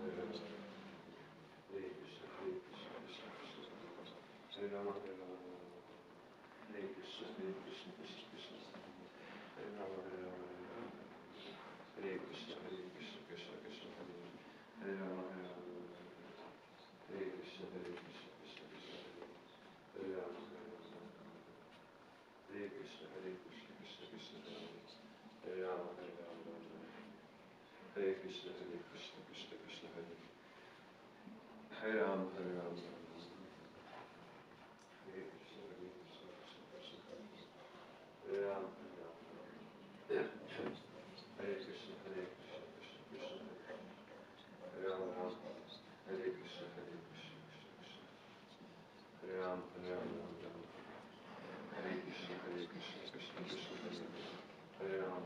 Hare Krishna, Krishna Hare Rama, Hare Krishna, Hare Rama, Hare Krishna, Krishna Hare Rama, Hare Krishna, Krishna Hare Rama, Hare Rama, Hare Krishna, Hare Rama, Hare Krishna, Hare Rama,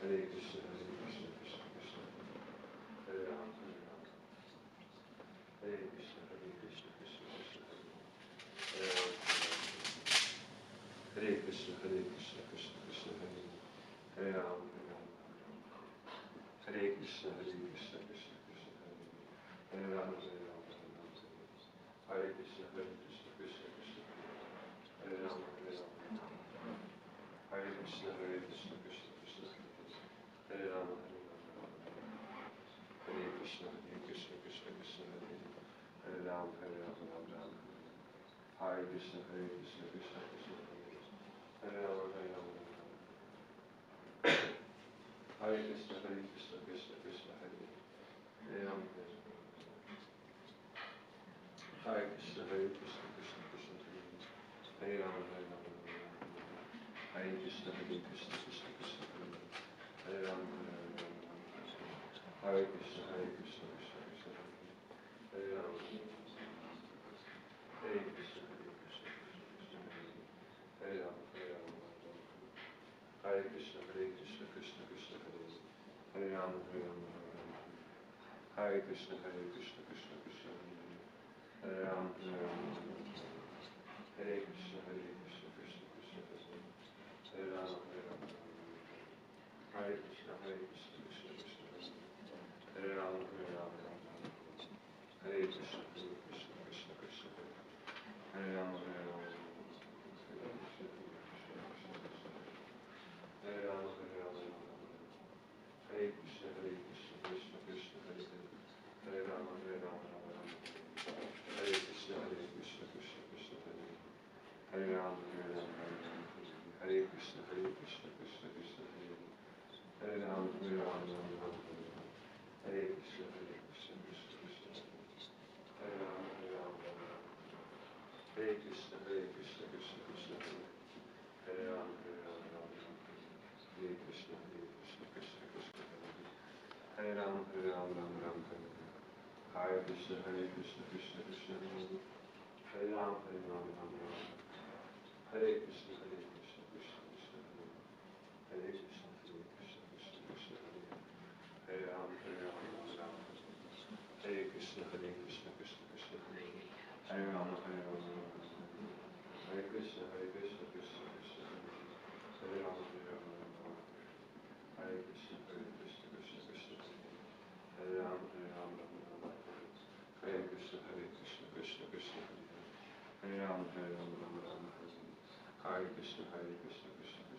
Hare Krishna, Hare Rama, Hare Krishna, Hare Rama, Hare Krishna, Hare Rama, Hare Krishna, Hare Rama, Hare Krishna, Hare Rama, Hare Krishna, Hare Rama, Hare Krishna, Hare Rama, Hare Krishna, Hare Rama, Ram, Hare Ram, Ram Ram, Hare Krishna, Krishna Krishna, Hare Ram, Hare Ram, Hare Krishna, Krishna Krishna, Hare Ram, Hare Krishna, Krishna Krishna, Hare Ram, Hare Ram, Hare Krishna, Krishna Krishna, Hare Ram, Hare Krishna, Krishna Krishna, Hare Ram, Hare Krishna, Krishna Krishna, Hare Ram, Hare Krishna, Krishna Krishna, Hare Ram, Hare Krishna, Krishna Krishna, Hare Ram, Hare Krishna, Krishna Krishna, Hare Ram, Hare Krishna, Krishna Krishna, Hare Ram, Hare Krishna, Krishna Krishna, Hare Ram, Hare Ram, Hare Krishna, Krishna Krishna, Hare Ram, Hare Ram, Hare Krishna, Krishna Krishna, Hare Ram, Hare Krishna, Krishna Krishna, Hare Ram, Hare Ram, Hare Krishna, Krishna Krishna, Hare Ram, Hare Krishna, Krishna Krishna, Hare Ram, Hare Krishna, Krishna Krishna, Hare Ram, Hare Ram, Ram Ram, Hare Krishna, Krishna Krishna, Hare Ram, Hare Ram, Ram Ram, Hare Krishna, Krishna Krishna, Hare Krishna, Krishna Krishna, Hare Ram, Hare Ram, Ram Ram, Hare Krishna, Krishna Krishna, Hare Ram, Hare Ram, Hare Krishna, Krishna Krishna, Hare Ram, Hare Ram, Hare Krishna, Krishna Krishna, Hare Ram, Hare Ram, Hare Krishna, Krishna Krishna, Hare Ram, Hare Ram, Hare Krishna, Krishna Krishna,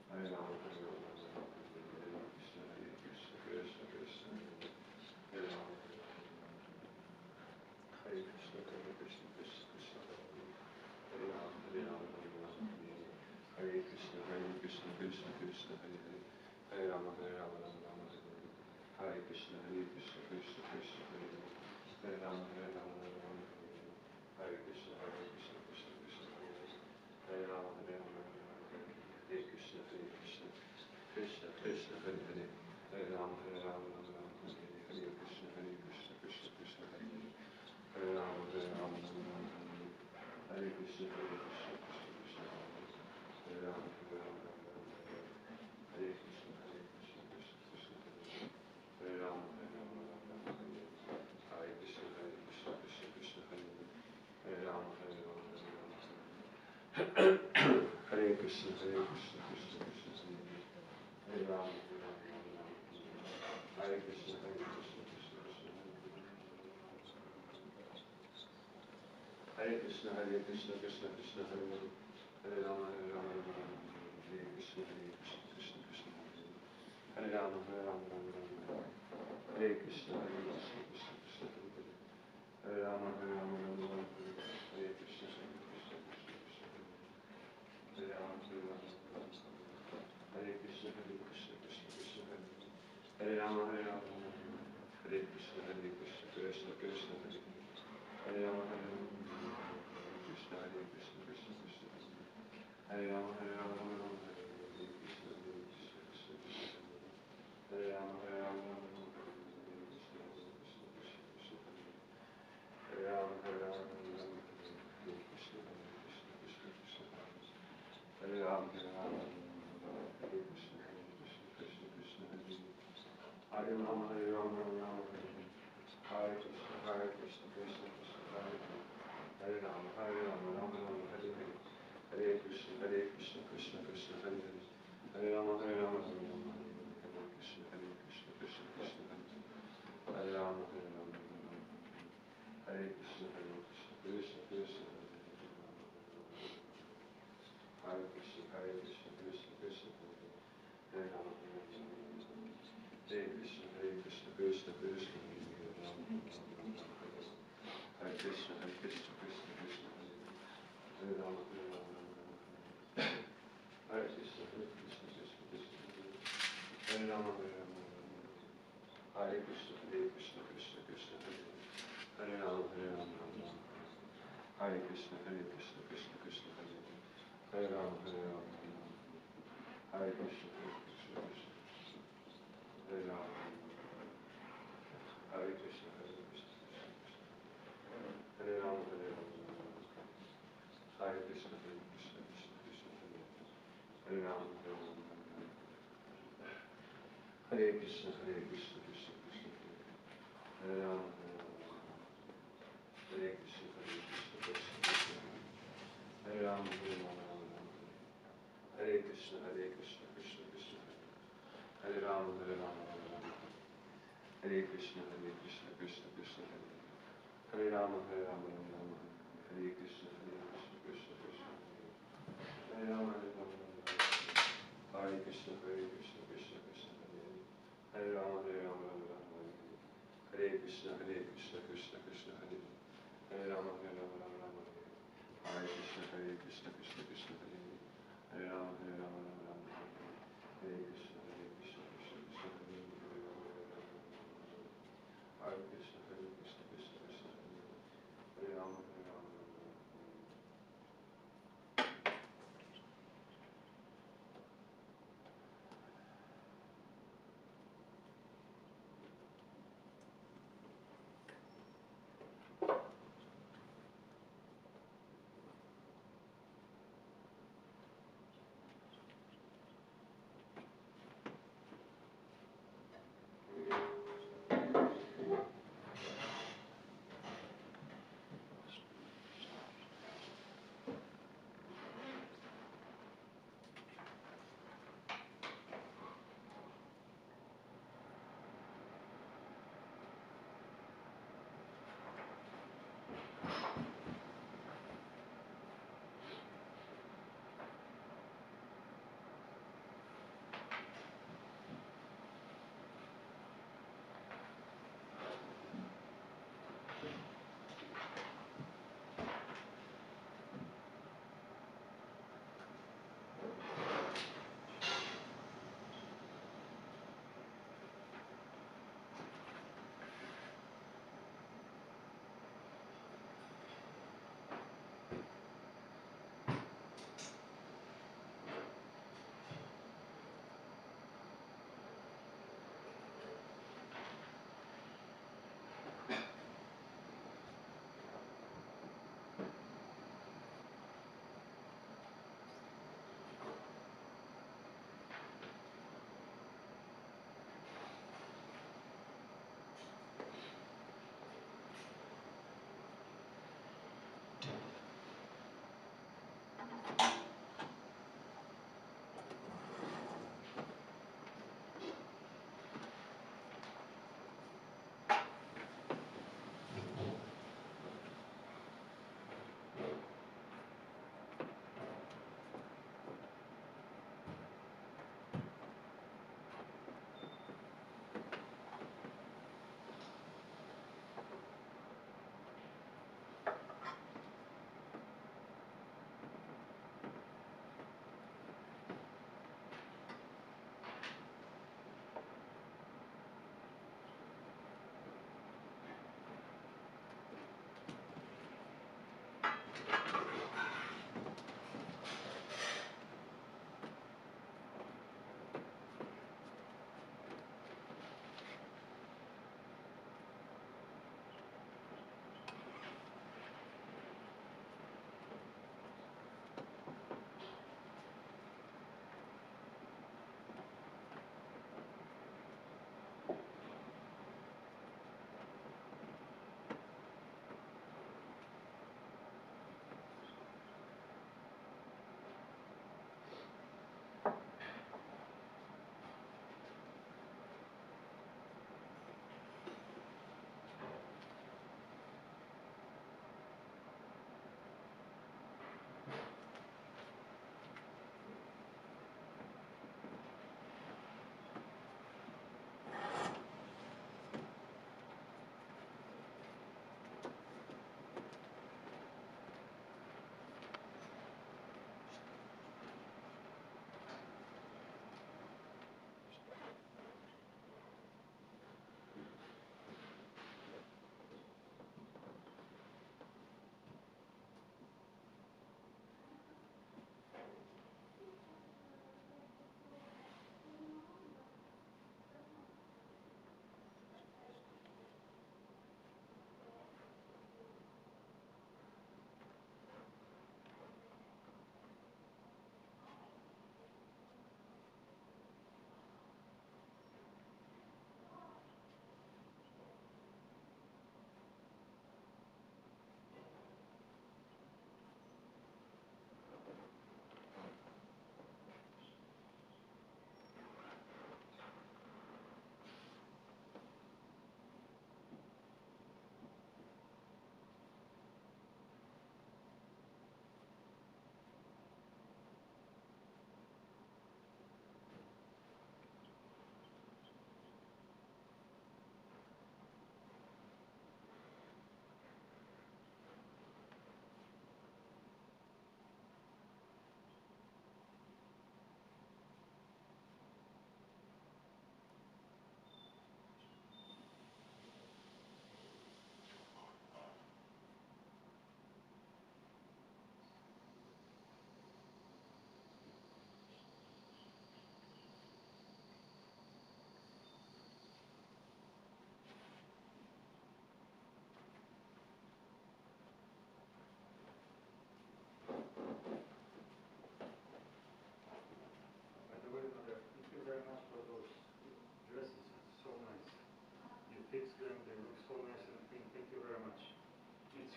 Hare Ram, Hare Ram, Hare Krishna, Krishna Krishna, Hare Ram, Hare Krishna, Krishna Krishna, Hare Ram, Hare Ram, Hare Krishna, Krishna Krishna, Hare Ram, Hare Ram, Hare Krishna, Krishna Krishna, Hare Ram, Hare Ram, Hare Krishna, Krishna Krishna, Hare Ram, Hare Ram, Hare Krishna, Krishna Krishna, Hare Hare, Hare Ram, Hare Ram, Hare Krishna, Krishna Krishna, Hare Ram, Hare Ram, Hare Krishna, Krishna, Hare Ram, Hare Ram, Hare Krishna, Krishna, Hare Ram, Hare Ram, Hare Krishna, Krishna, Hare Ram, Hare Ram, Hare Krishna, Krishna Krishna, Hare Ram, Hare Krishna, Hare Krishna, Krishna Krishna, Hare Ram, Hare Ram, Hare Krishna, Krishna Krishna, Hare Ram, Hare Ram, Hare Krishna, Krishna Krishna, Hare Ram, Hare Ram, Hare Krishna, Hare Ram, Hare Ram, Hare Krishna, Krishna, Hare Ram, Hare Ram, Hare Krishna, Krishna Krishna, Hare Ram, Hare Ram, Krishna, Krishna, Hare Ram, Hare Ram, Hare Krishna, Krishna, Hare Ram, Hare Ram, Krishna, Hare Ram, Hare Ram, Krishna, Hare Ram, Hare Ram, Hare Krishna, Krishna, Hare Ram, Hare Ram, Hare Krishna, Krishna, Hare Ram, Hare Ram, Hare Hare, Hare Krishna, Krishna Krishna, Hare Hare, Hare Ram, Hare Ram, Hare Krishna, Krishna, Hare Ram, Hare Ram, Hare Krishna, Krishna Krishna, Hare Krishna, Krishna Krishna, Hare Ram, Hare Krishna, Krishna Krishna, Hare Ram, Hare Krishna, Krishna Krishna, Hare Rama, Hare Rama, Rama Rama, Hare Krishna, Krishna Krishna, Hare Rama, Hare Rama, Hare Krishna, Krishna Krishna, Hare Rama, Hare Krishna, Krishna Krishna, Hare Rama, Hare Rama, Hare Krishna, Krishna Krishna, Hare Rama, Hare Rama, Hare Krishna, Krishna Krishna, Hare Rama, Hare Krishna, Krishna, Hare Rama, Hare Rama, Hare Krishna, Krishna Krishna, Hare Rama, Hare Rama, Hare Krishna, Krishna Krishna, Hare Rama, Hare Rama, Hare Krishna, Krishna Krishna, Hare Rama, Hare Rama, Hare Krishna, Krishna Krishna, Hare Rama, Hare Rama, Hare Krishna, Krishna Krishna, Hare Rama, Hare Rama, Hare Krishna, Krishna Krishna, Hare Rama, Hare Rama, Hare Krishna, Krishna Krishna, Hare Krishna, Krishna Krishna, Hare Rama, Hare Rama.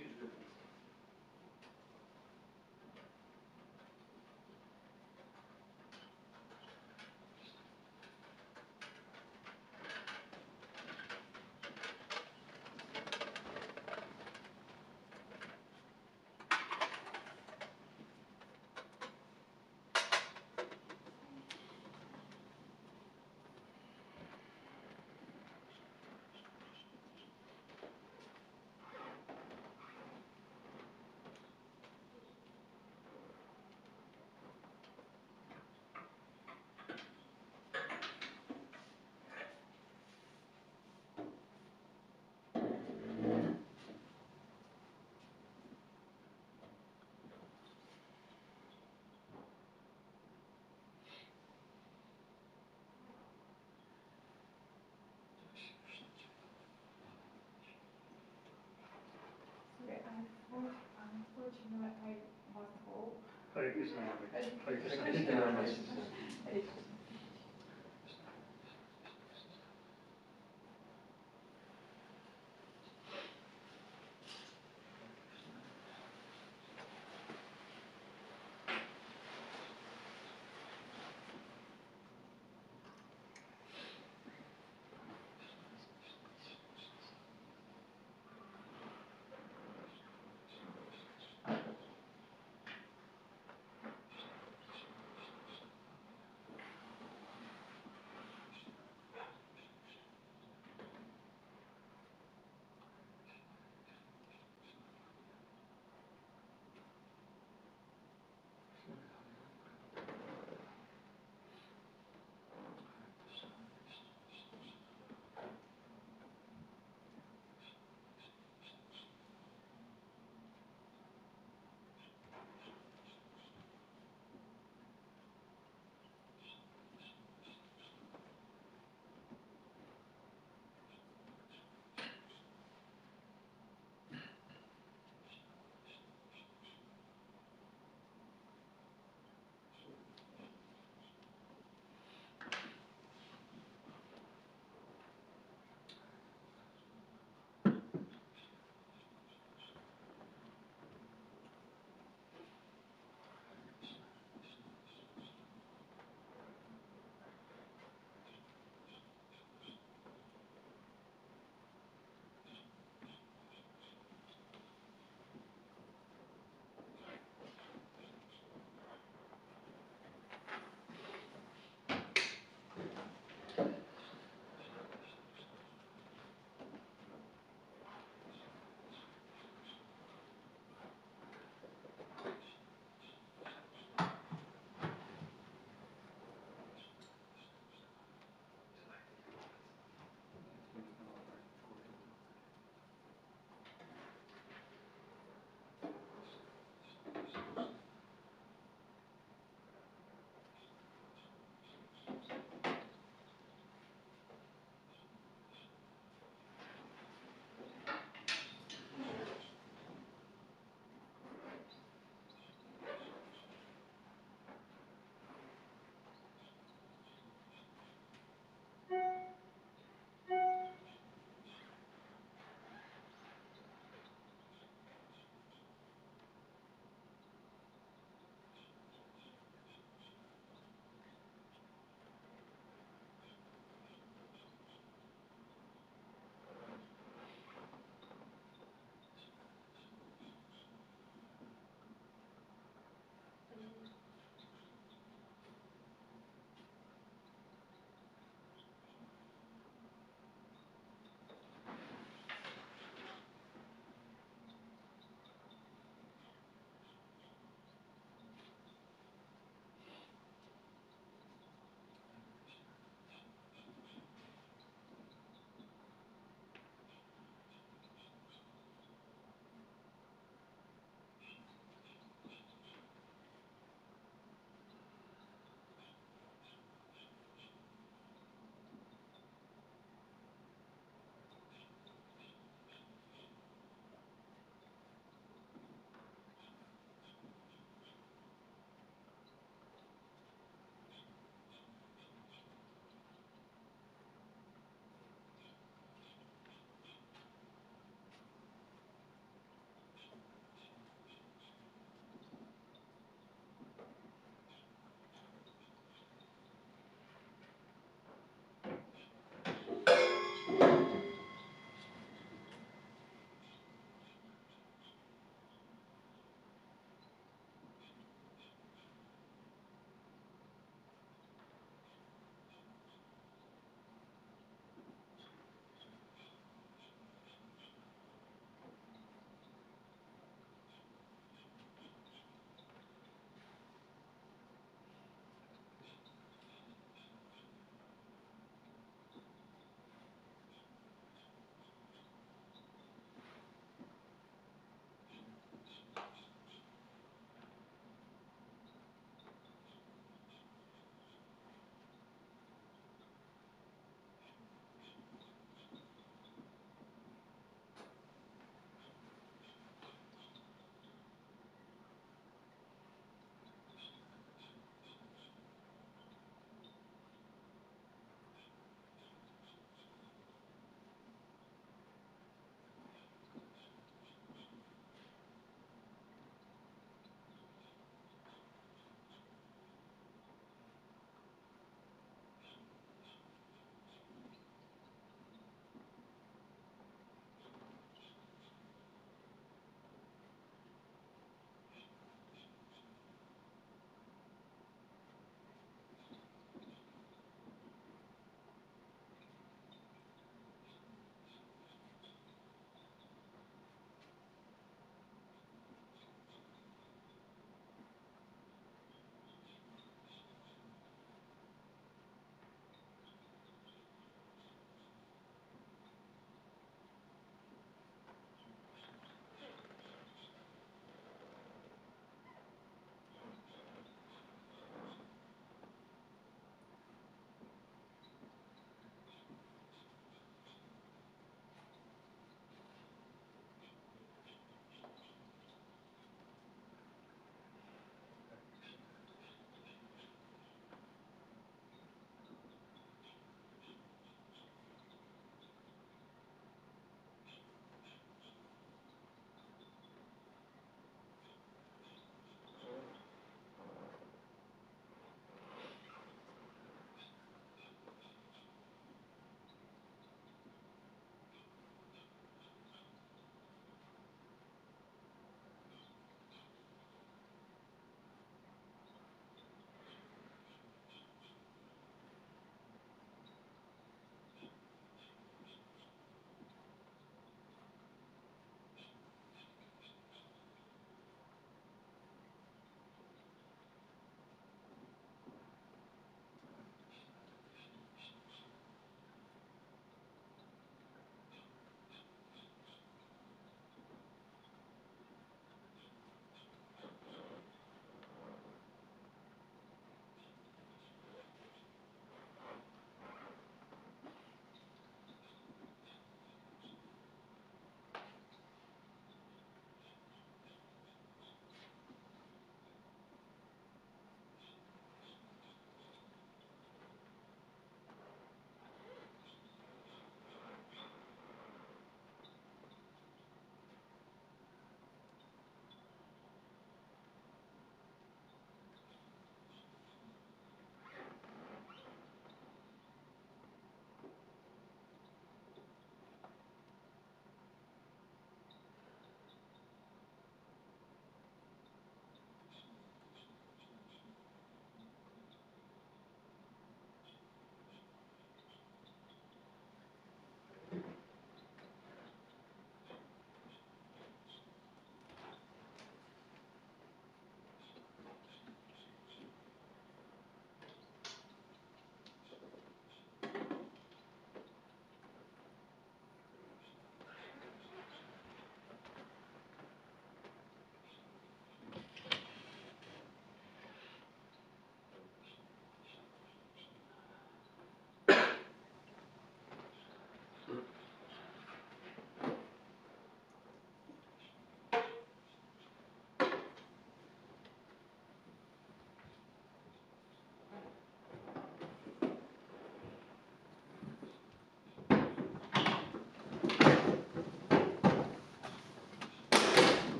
huge difference. Unfortunately, I must go. Hare Krishna. Hare Hare Krishna. Krishna. Hare Hare Krishna. Krishna. Hare Krishna.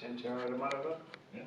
Chant Jaya Madhava? Yeah.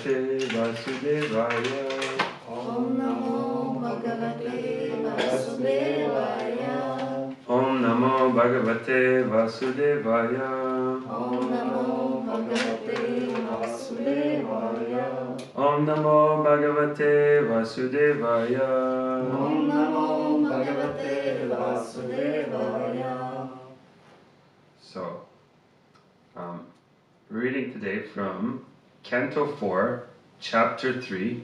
Bhagavate Vasudevaya. Om Namo Bhagavate Vasudevaya. Om Namo Bhagavate Vasudevaya. Om Namo Bhagavate Vasudevaya. Om Namo Bhagavate Vasudevaya. Om Namo Bhagavate Vasudevaya. So, we're reading today from Canto 4, Chapter 3,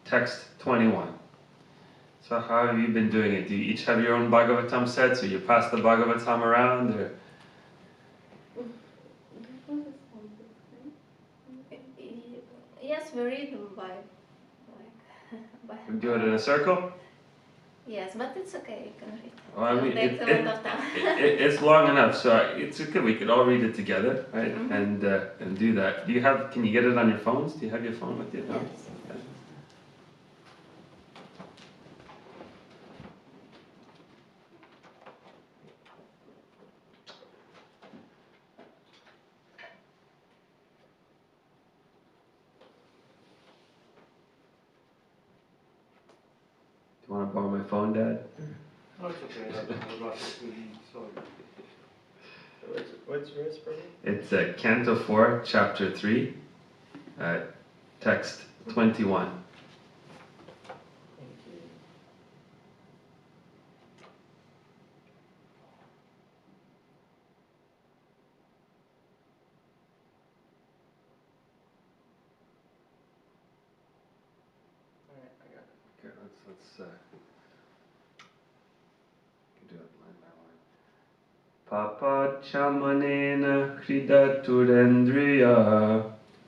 Text 21. So how have you been doing it? Do you each have your own Bhagavatam sets, or you pass the Bhagavatam around? Or? Yes, we read them by We do it in a circle? Yes, but it's okay, you can read. Well, I mean, It takes a lot of time. it's long enough, so it's okay. We could all read it together, right? Mm-hmm. And do that. Do you have? Can you get it on your phones? Do you have your phone with you? No? Yes. Okay. Do you want to borrow my phone, Dad? No, it's okay. I've got it. Sorry. What's verse, brother? It's Canto 4, Chapter 3, Text 21. Thank you. Alright, I got it. Okay, let's do it line by line. Papa chamanena kridaturendriya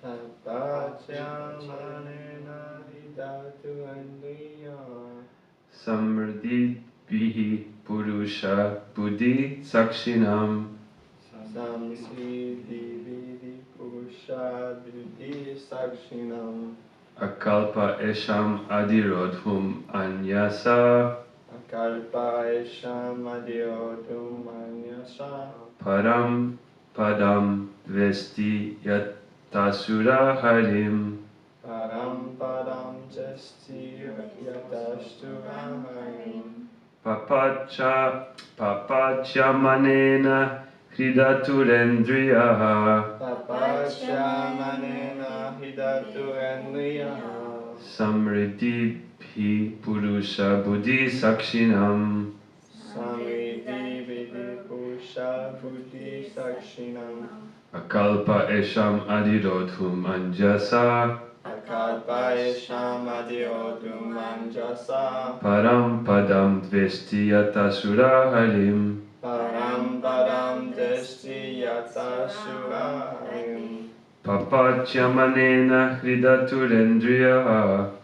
Tapacyamanena hidatu andriya. samriddhi bihi purusha buddhi sakshinam Samsriti vidi purusha buddhi sakshinam. akalpa esham adirodhum anyasa Akalpa esham adyotum anyasa. param padam vesti yatasura harim Param padam jasti yatasturamharim. papacha manena kridaturendriyaha Tapacyamanena hidatu andriya. samriddhi bhi purusha buddhi sakshinam Samriddhi vidi purusha buddhi sakshinam. akalpa esham adirodhum anjasa Akalpa esham adyotum anjasa. param padam dvesti yatasura harim Param padam desti yatasuraharim. papacha manena kridaturendriyaha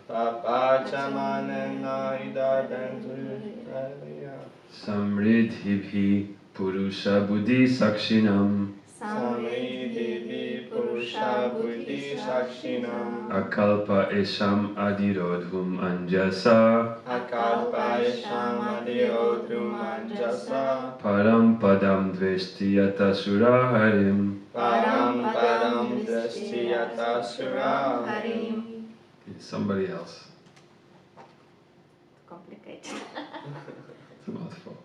Tapachamanena hidadendriya. samriddhi bhi purusha buddhi sakshinam Samriddhi purusha buddhi sakshinam. akalpa esham adirodhum anjasa Akalpa esham adyotum anjasa. param padam dvesti yatasura harim Param padam desti yatasuraharim. somebody else. Complicated. It's a mouthful.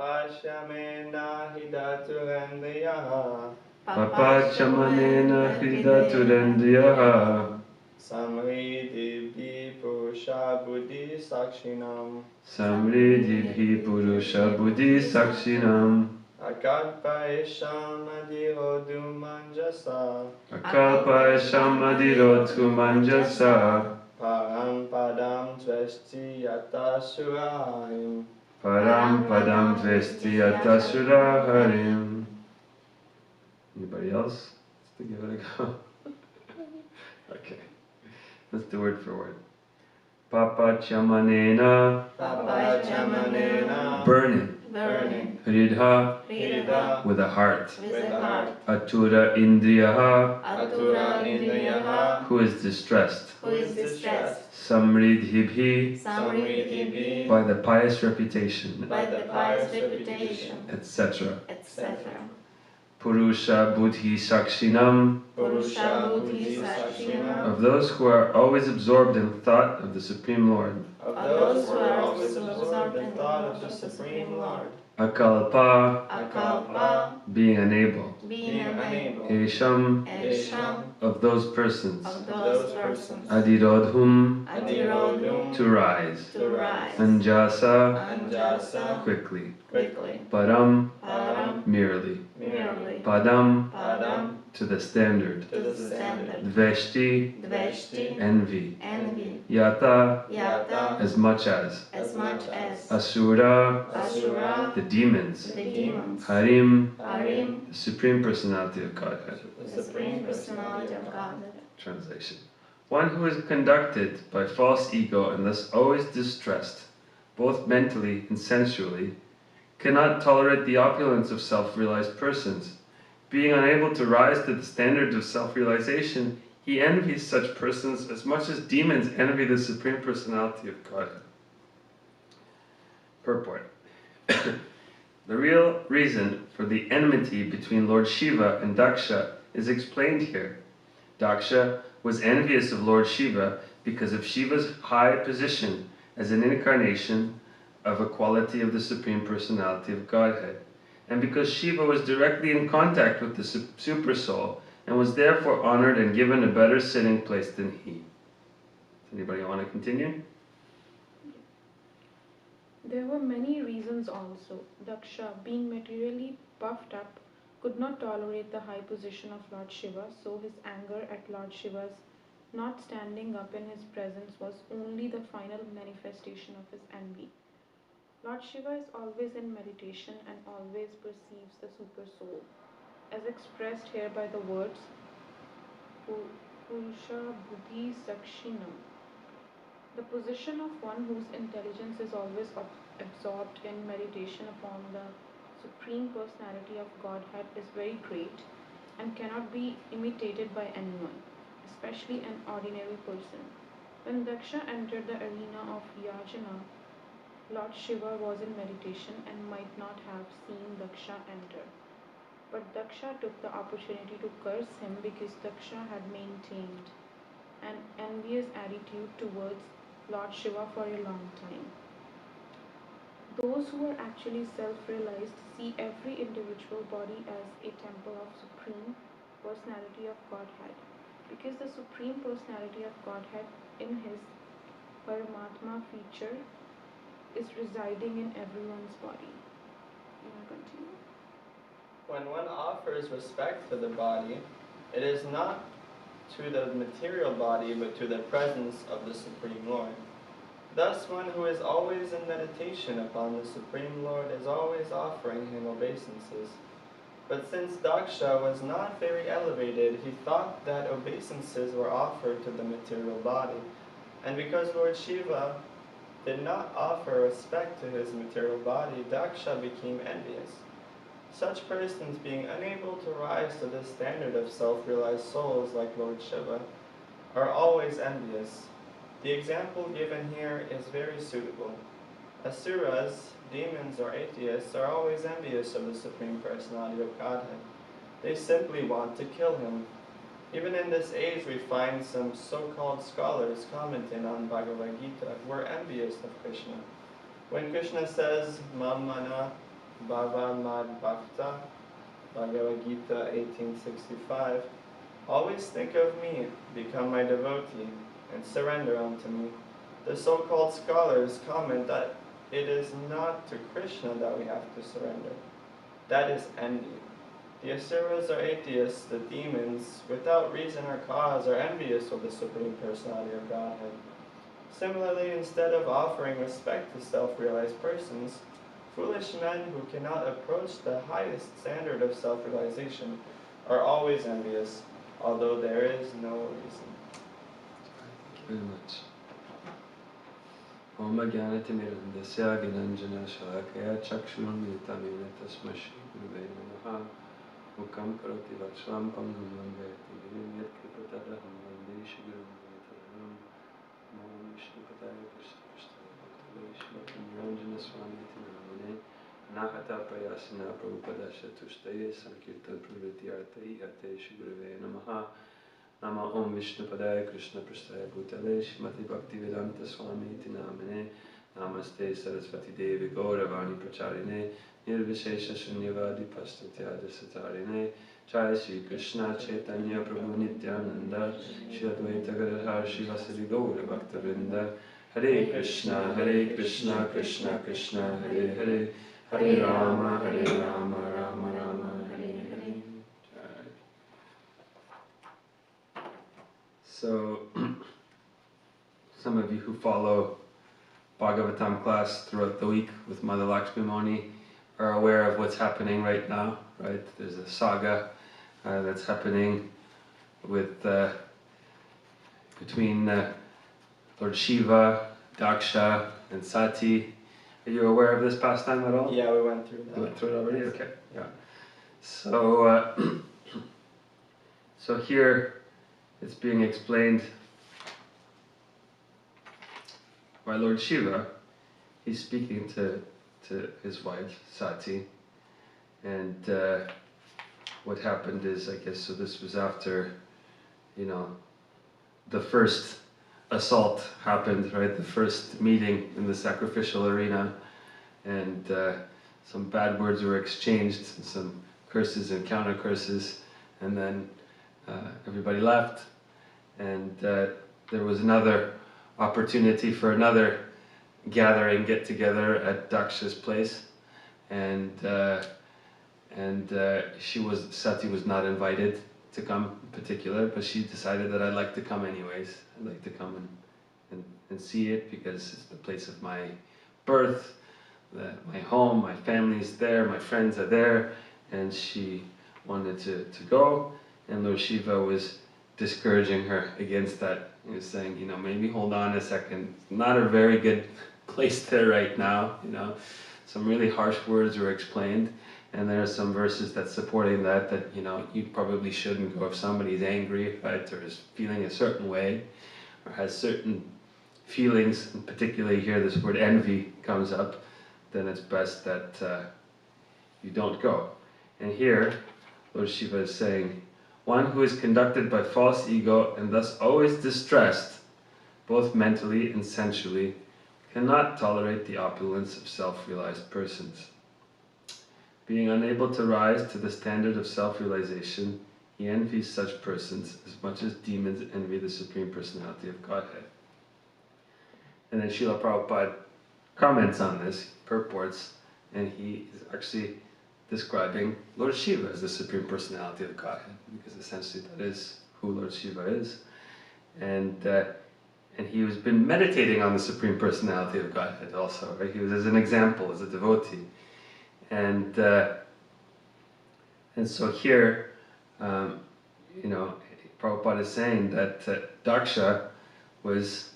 Papashamena hidaturendriya. papacha manena kridaturendriyaha Samriddhi purusha buddhi sakshinam. samriddhi bhi purusha buddhi sakshinam Akalpa esham adyotum anjasa. akalpa esham adirodhum anjasa Param padam tvesti yatasuraharim. param padam dvesti yatasura harim. Anybody else? Let's give it a go. Okay. Let's do word for word. Papacha manena Papachamanena burning. burning. Lidha Lidha with a heart. with a heart. Atura indriyaha Atura indriyaha who is distressed. who is distressed. Samriddhibhi Samriddhi by the pious reputation, by the pious reputation. etc. etc. Purusha Buddhi Sakshinam, Purusha Buddhi Sakshinam, of those who are always absorbed in thought of the Supreme Lord. of those who are always absorbed in thought of the Supreme Lord. Akalpa, Akalpa, being unable. being unable. Esham, Esham, of those persons. of those persons. Adirodhum, Adirodhum, to rise. to rise. Anjasa, Anjasa, quickly. quickly. Param, Param, merely. merely. Padam, Padam, to the standard. to the standard. Dveshti, Dveshti, envy. envy. Yata, Yata, as much as. Asura, Asura, the demons. the demons. Harim, Harim, the Supreme Personality of Godhead. the Supreme Personality of Godhead. Translation. One who is conducted by false ego and thus always distressed, both mentally and sensually, cannot tolerate the opulence of self-realized persons. Being unable to rise to the standard of self-realization, he envies such persons as much as demons envy the Supreme Personality of Godhead. Purport. The real reason for the enmity between Lord Shiva and Daksha is explained here. Daksha was envious of Lord Shiva because of Shiva's high position as an incarnation of a quality of the Supreme Personality of Godhead, and because Shiva was directly in contact with the Super Soul and was therefore honored and given a better sitting place than he. Does anybody want to continue? There were many reasons also. Daksha, being materially puffed up, could not tolerate the high position of Lord Shiva, so his anger at Lord Shiva's not standing up in his presence was only the final manifestation of his envy. Lord Shiva is always in meditation and always perceives the Super Soul, as expressed here by the words Purusha Buddhi Sakshinam. The position of one whose intelligence is always absorbed in meditation upon the Supreme Personality of Godhead is very great and cannot be imitated by anyone, especially an ordinary person. When Daksha entered the arena of Yajna, Lord Shiva was in meditation and might not have seen Daksha enter. But Daksha took the opportunity to curse him because Daksha had maintained an envious attitude towards Lord Shiva for a long time. Those who are actually self-realized see every individual body as a temple of Supreme Personality of Godhead, because the Supreme Personality of Godhead in his Paramatma feature is residing in everyone's body. You want to continue? When one offers respect to the body, it is not to the material body, but to the presence of the Supreme Lord. Thus, one who is always in meditation upon the Supreme Lord is always offering him obeisances. But since Daksha was not very elevated, he thought that obeisances were offered to the material body. And because Lord Shiva did not offer respect to his material body, Daksha became envious. Such persons, being unable to rise to the standard of self-realized souls like Lord Shiva, are always envious. The example given here is very suitable. Asuras, demons or atheists, are always envious of the Supreme Personality of Godhead. They simply want to kill him. Even in this age we find some so-called scholars commenting on Bhagavad Gita who are envious of Krishna. When Krishna says, Mamana Bhava Mad Bhakta, Bhagavad Gita 1865, always think of me, become my devotee, and surrender unto me. The so-called scholars comment that it is not to Krishna that we have to surrender. That is envy. The Asuras or atheists, the demons, without reason or cause, are envious of the Supreme Personality of Godhead. Similarly, instead of offering respect to self-realized persons, foolish men who cannot approach the highest standard of self-realization are always envious, although there is no reason. Thank you very much. Om Jnanatimirandasya Gnanjana Shalakaya Chakshurumritamena Tasmai Shri Gurave Namaha Mukam Karoti Vachram Pangam Vangayati Vinayat Kripatadaham Vande Shri Gurum Vataranam Nam Vishnu Padaya Krishna Krishna Bhaktavai Shri Niranjana Swami Tinamane Nahata Prayasana Prabhupadasha Tushtaye Sankirtan Pravrityartai Ate Shigurave Namaha Nama Om Vishnu Padaya Krishna Prasthaya Bhutale Shrimati Bhaktivedanta Swami Iti Namane Namaste Saraswati Devi Gauravani Pracharine Nirvishesha Shunyavadi Pastatyaja Satarine Jaya Shri Krishna Chaitanya Prabhu Nityananda Shri Advaita Gadadhar Shivasari Gaura Bhakta Hare Krishna Krishna Krishna Hare Hare Hare Rama Rama Rama Hare Hare. So, some of you who follow Bhagavatam class throughout the week with Mother Lakshmi Moni are aware of what's happening right now, right? There's a saga that's happening with between Lord Shiva, Daksha, and Sati. Are you aware of this pastime at all? Yeah, we went through that. You went through it already? Okay, yeah. So, so here it's being explained by Lord Shiva. He's speaking to his wife, Sati, and what happened is, I guess, so this was after, the first assault happened, right? The first meeting in the sacrificial arena, and some bad words were exchanged, some curses and counter curses, and then everybody left, and there was another opportunity for another gathering, get together at Daksha's place, and Sati was not invited to come in particular, but she decided that I'd like to come anyways. I'd like to come and see it because it's the place of my birth, my home, my family's there, my friends are there, and she wanted to go, and Lord Shiva was discouraging her against that. He was saying, maybe hold on a second, it's not a very good place there right now, Some really harsh words were explained, and there are some verses that's supporting that you probably shouldn't go if somebody's angry, right, or is feeling a certain way, or has certain feelings, and particularly here this word envy comes up, then it's best that you don't go. And here, Lord Shiva is saying, one who is conducted by false ego and thus always distressed, both mentally and sensually, cannot tolerate the opulence of self-realized persons. Being unable to rise to the standard of self-realization, he envies such persons as much as demons envy the Supreme Personality of Godhead. And then Srila Prabhupada comments on this, purports, and he is actually describing Lord Shiva as the Supreme Personality of Godhead, because essentially that is who Lord Shiva is. And he has been meditating on the Supreme Personality of Godhead also, right? He was as an example, as a devotee. And so here, Prabhupada is saying that Daksha was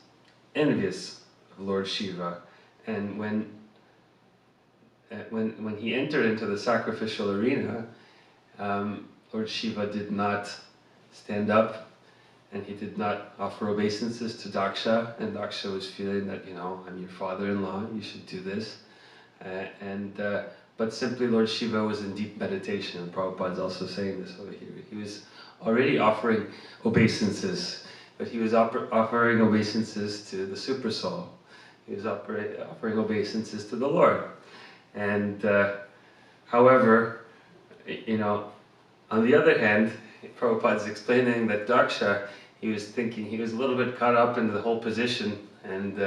envious of Lord Shiva, and when he entered into the sacrificial arena, Lord Shiva did not stand up, and he did not offer obeisances to Daksha, and Daksha was feeling that, I'm your father-in-law, you should do this. But simply Lord Shiva was in deep meditation, and Prabhupada's also saying this over here. He was already offering obeisances, but he was offering obeisances to the Super Soul. He was offering obeisances to the Lord. And however, on the other hand, Prabhupada's explaining that Daksha, he was a little bit caught up into the whole position and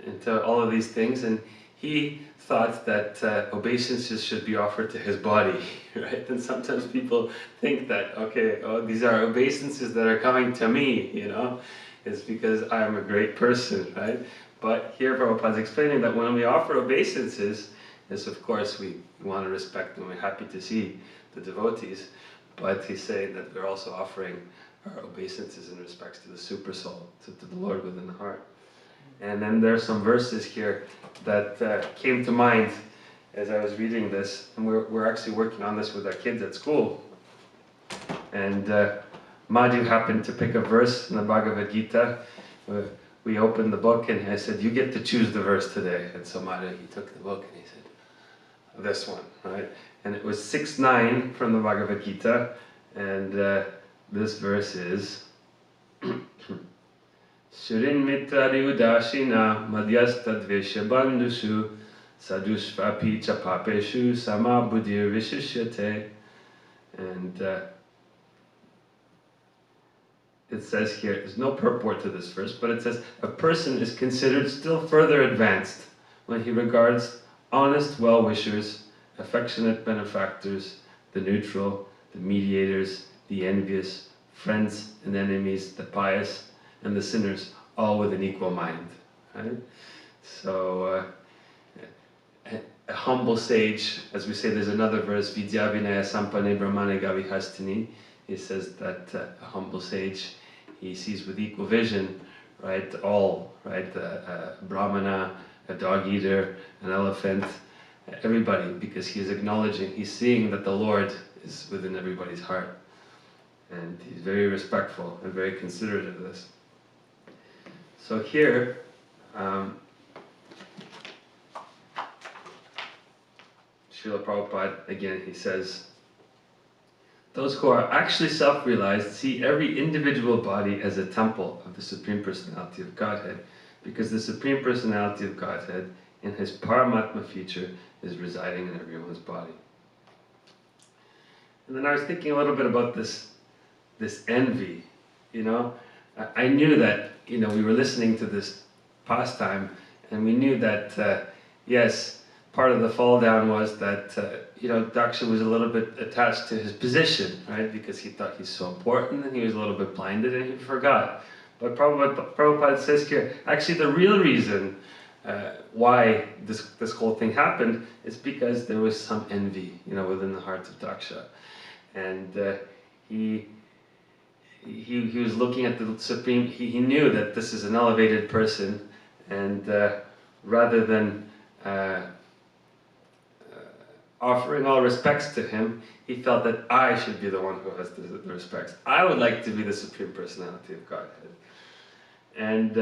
into all of these things, and he thought that obeisances should be offered to his body, right? And sometimes people think that, these are obeisances that are coming to me, it's because I am a great person, right? But here Prabhupada's explaining that when we offer obeisances, yes, of course we want to respect them, we're happy to see the devotees, but he's saying that we're also offering our obeisances in respects to the Super Soul, to the Lord within the heart. And then there are some verses here that came to mind as I was reading this, and we're actually working on this with our kids at school. And Madhu happened to pick a verse in the Bhagavad Gita. We opened the book and I said, you get to choose the verse today. And so Madhu, he took the book and he said, this one, right? And it was 6.9 from the Bhagavad Gita, and this verse is Shurin mitari udashina madhyasta dvesha bandhushu sadushvapi chapapeshu sama buddhir vishishyate. And it says here, there's no purport to this verse, but it says, a person is considered still further advanced when he regards honest well-wishers, affectionate benefactors, the neutral, the mediators, the envious, friends and enemies, the pious and the sinners, all with an equal mind. Right? So, a humble sage, as we say, there's another verse, Vidya Vinaya Sampane Brahmane Gavihastini. He says that a humble sage, he sees with equal vision, right, all, right, a brahmana, a dog eater, an elephant, everybody, because he is acknowledging, he's seeing that the Lord is within everybody's heart. And he's very respectful and very considerate of this. So here, Srila Prabhupada, again, he says, those who are actually self-realized see every individual body as a temple of the Supreme Personality of Godhead, because the Supreme Personality of Godhead, in his Paramatma feature, is residing in everyone's body. And then I was thinking a little bit about this envy, you know. I knew that, you know, we were listening to this pastime, and we knew that, yes, part of the fall down was that, you know, Daksha was a little bit attached to his position, right? Because he thought he's so important, and he was a little bit blinded, and he forgot. But Prabhupada says here, actually the real reason why this whole thing happened is because there was some envy, you know, within the heart of Daksha. And he was looking at the Supreme, he knew that this is an elevated person, and rather than offering all respects to him, he felt that I should be the one who has the respects. I would like to be the Supreme Personality of Godhead. And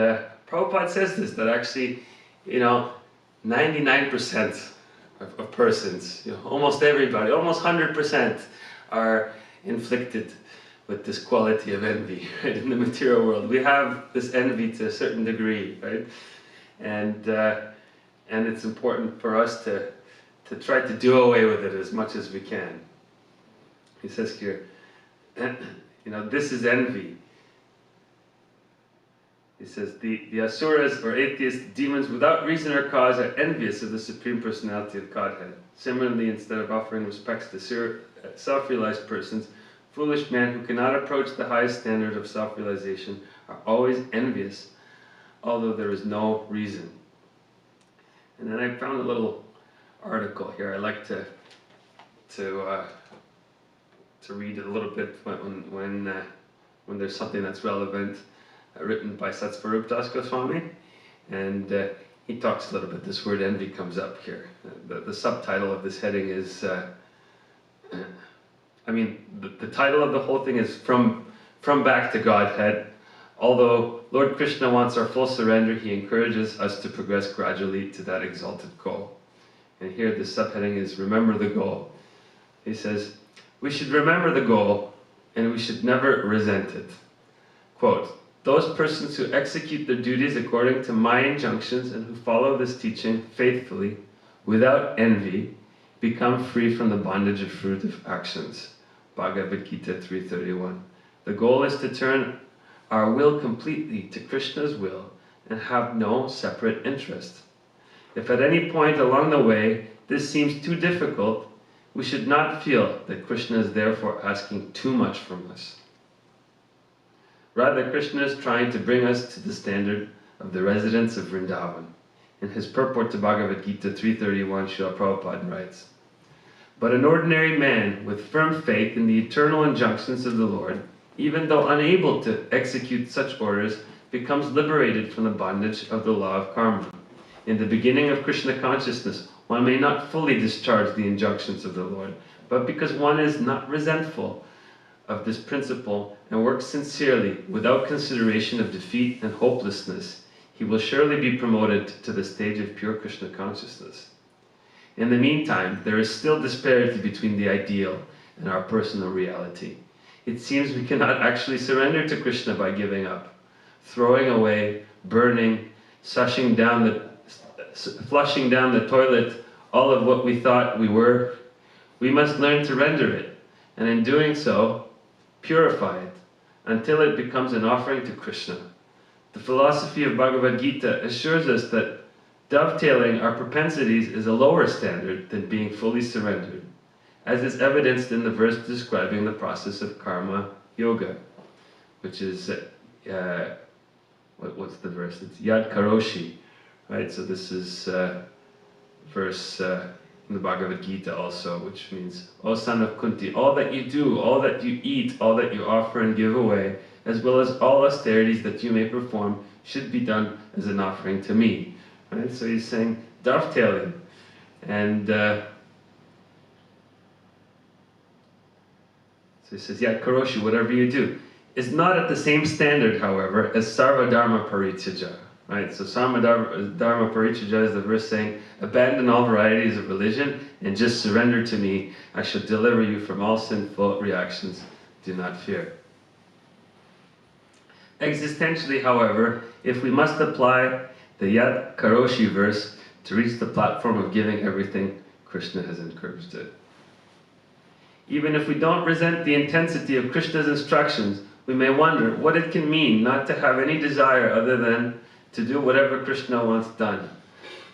Prabhupada says this, that actually, you know, 99% of persons, you know, almost everybody, almost 100% are inflicted with this quality of envy, right, in the material world. We have this envy to a certain degree, right? And it's important for us to try to do away with it as much as we can. He says here, you know, this is envy. He says, the asuras, or atheists, demons, without reason or cause, are envious of the Supreme Personality of Godhead. Similarly, instead of offering respects to self-realized persons, foolish men who cannot approach the highest standard of self-realization are always envious, although there is no reason. And then I found a little article here. I like to read a little bit when there's something that's relevant, written by Satsvarup Das Goswami, and he talks a little bit. This word envy comes up here. The subtitle of this heading is, the title of the whole thing is From Back to Godhead. Although Lord Krishna wants our full surrender, he encourages us to progress gradually to that exalted goal. And here the subheading is Remember the Goal. He says, we should remember the goal, and we should never resent it. Quote, those persons who execute their duties according to my injunctions and who follow this teaching faithfully, without envy, become free from the bondage of fruitive actions. Bhagavad Gita 3:31. The goal is to turn our will completely to Krishna's will and have no separate interest. If at any point along the way this seems too difficult, we should not feel that Krishna is therefore asking too much from us. Rather, Krishna is trying to bring us to the standard of the residents of Vrindavan. In his purport to Bhagavad Gita 3:31, Srila Prabhupada writes, but an ordinary man with firm faith in the eternal injunctions of the Lord, even though unable to execute such orders, becomes liberated from the bondage of the law of karma. In the beginning of Krishna consciousness, one may not fully discharge the injunctions of the Lord, but because one is not resentful of this principle and works sincerely without consideration of defeat and hopelessness, he will surely be promoted to the stage of pure Krishna consciousness. In the meantime, there is still disparity between the ideal and our personal reality. It seems we cannot actually surrender to Krishna by giving up, throwing away, burning, flushing down the toilet all of what we thought we were. We must learn to render it, and in doing so, purify it, until it becomes an offering to Krishna. The philosophy of Bhagavad Gita assures us that dovetailing our propensities is a lower standard than being fully surrendered, as is evidenced in the verse describing the process of karma yoga, which is, what's the verse? It's Yad Karoshi, right? So this is verse in the Bhagavad Gita also, which means, O son of Kunti, all that you do, all that you eat, all that you offer and give away, as well as all austerities that you may perform, should be done as an offering to me. Right? So he's saying dovetailing, and so he says, yeah, karoshi, whatever you do, is not at the same standard, however, as sarva dharma parityaja. Right? So sarva dharma parityaja is the verse saying, abandon all varieties of religion and just surrender to me. I shall deliver you from all sinful reactions. Do not fear. Existentially, however, if we must apply the Yad Karoshi verse to reach the platform of giving everything, Krishna has encouraged it. Even if we don't resent the intensity of Krishna's instructions, we may wonder what it can mean not to have any desire other than to do whatever Krishna wants done.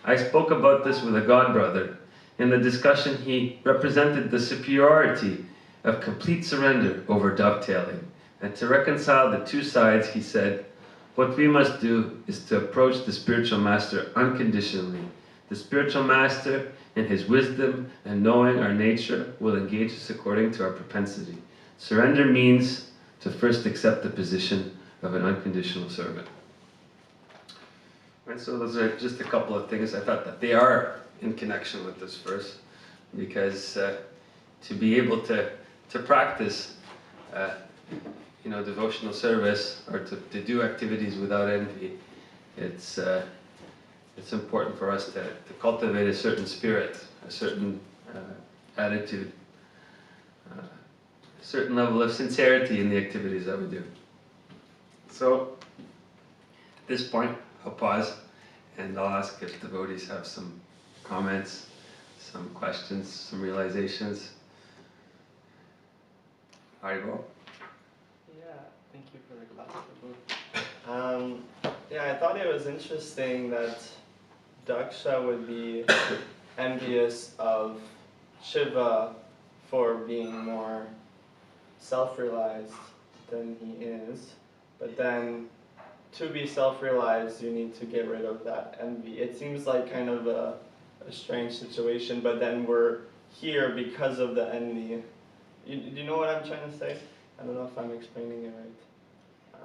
I spoke about this with a god brother. In the discussion, he represented the superiority of complete surrender over dovetailing. And to reconcile the two sides, he said, what we must do is to approach the spiritual master unconditionally. The spiritual master, in his wisdom and knowing our nature, will engage us according to our propensity. Surrender means to first accept the position of an unconditional servant. Right, so those are just a couple of things. I thought that they are in connection with this verse, because to be able to practice devotional service, or to do activities without envy, it's important for us to cultivate a certain spirit, a certain attitude, a certain level of sincerity in the activities that we do. So, at this point, I'll pause and I'll ask if devotees have some comments, some questions, some realizations. Haribo? Thank you for the class. I thought it was interesting that Daksha would be envious of Shiva for being more self-realized than he is, but then to be self-realized you need to get rid of that envy. It seems like kind of a strange situation, but then we're here because of the envy. You know what I'm trying to say? I don't know if I'm explaining it right.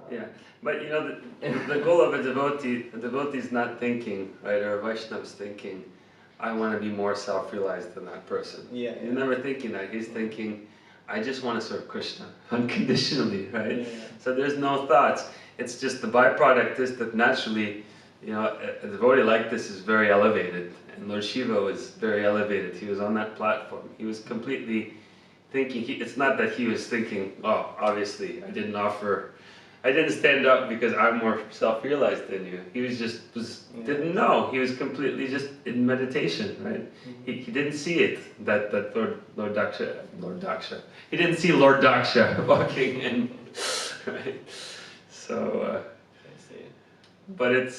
Yeah, but the goal of a devotee is not thinking, right, or a Vaishnava's thinking, I want to be more self-realized than that person. Yeah. He's never thinking that. He's thinking, I just want to serve Krishna unconditionally, right? Yeah. So there's no thoughts. It's just the byproduct is that naturally, a devotee like this is very elevated, and Lord Shiva was very elevated. He was on that platform. He was completely thinking. It's not that he was thinking, oh, obviously I didn't stand up because I'm more self-realized than you. He was didn't know. He was completely just in meditation, right? Mm-hmm. He didn't see it, that Lord Daksha. He didn't see Lord Daksha walking in, right? So, I see. But it's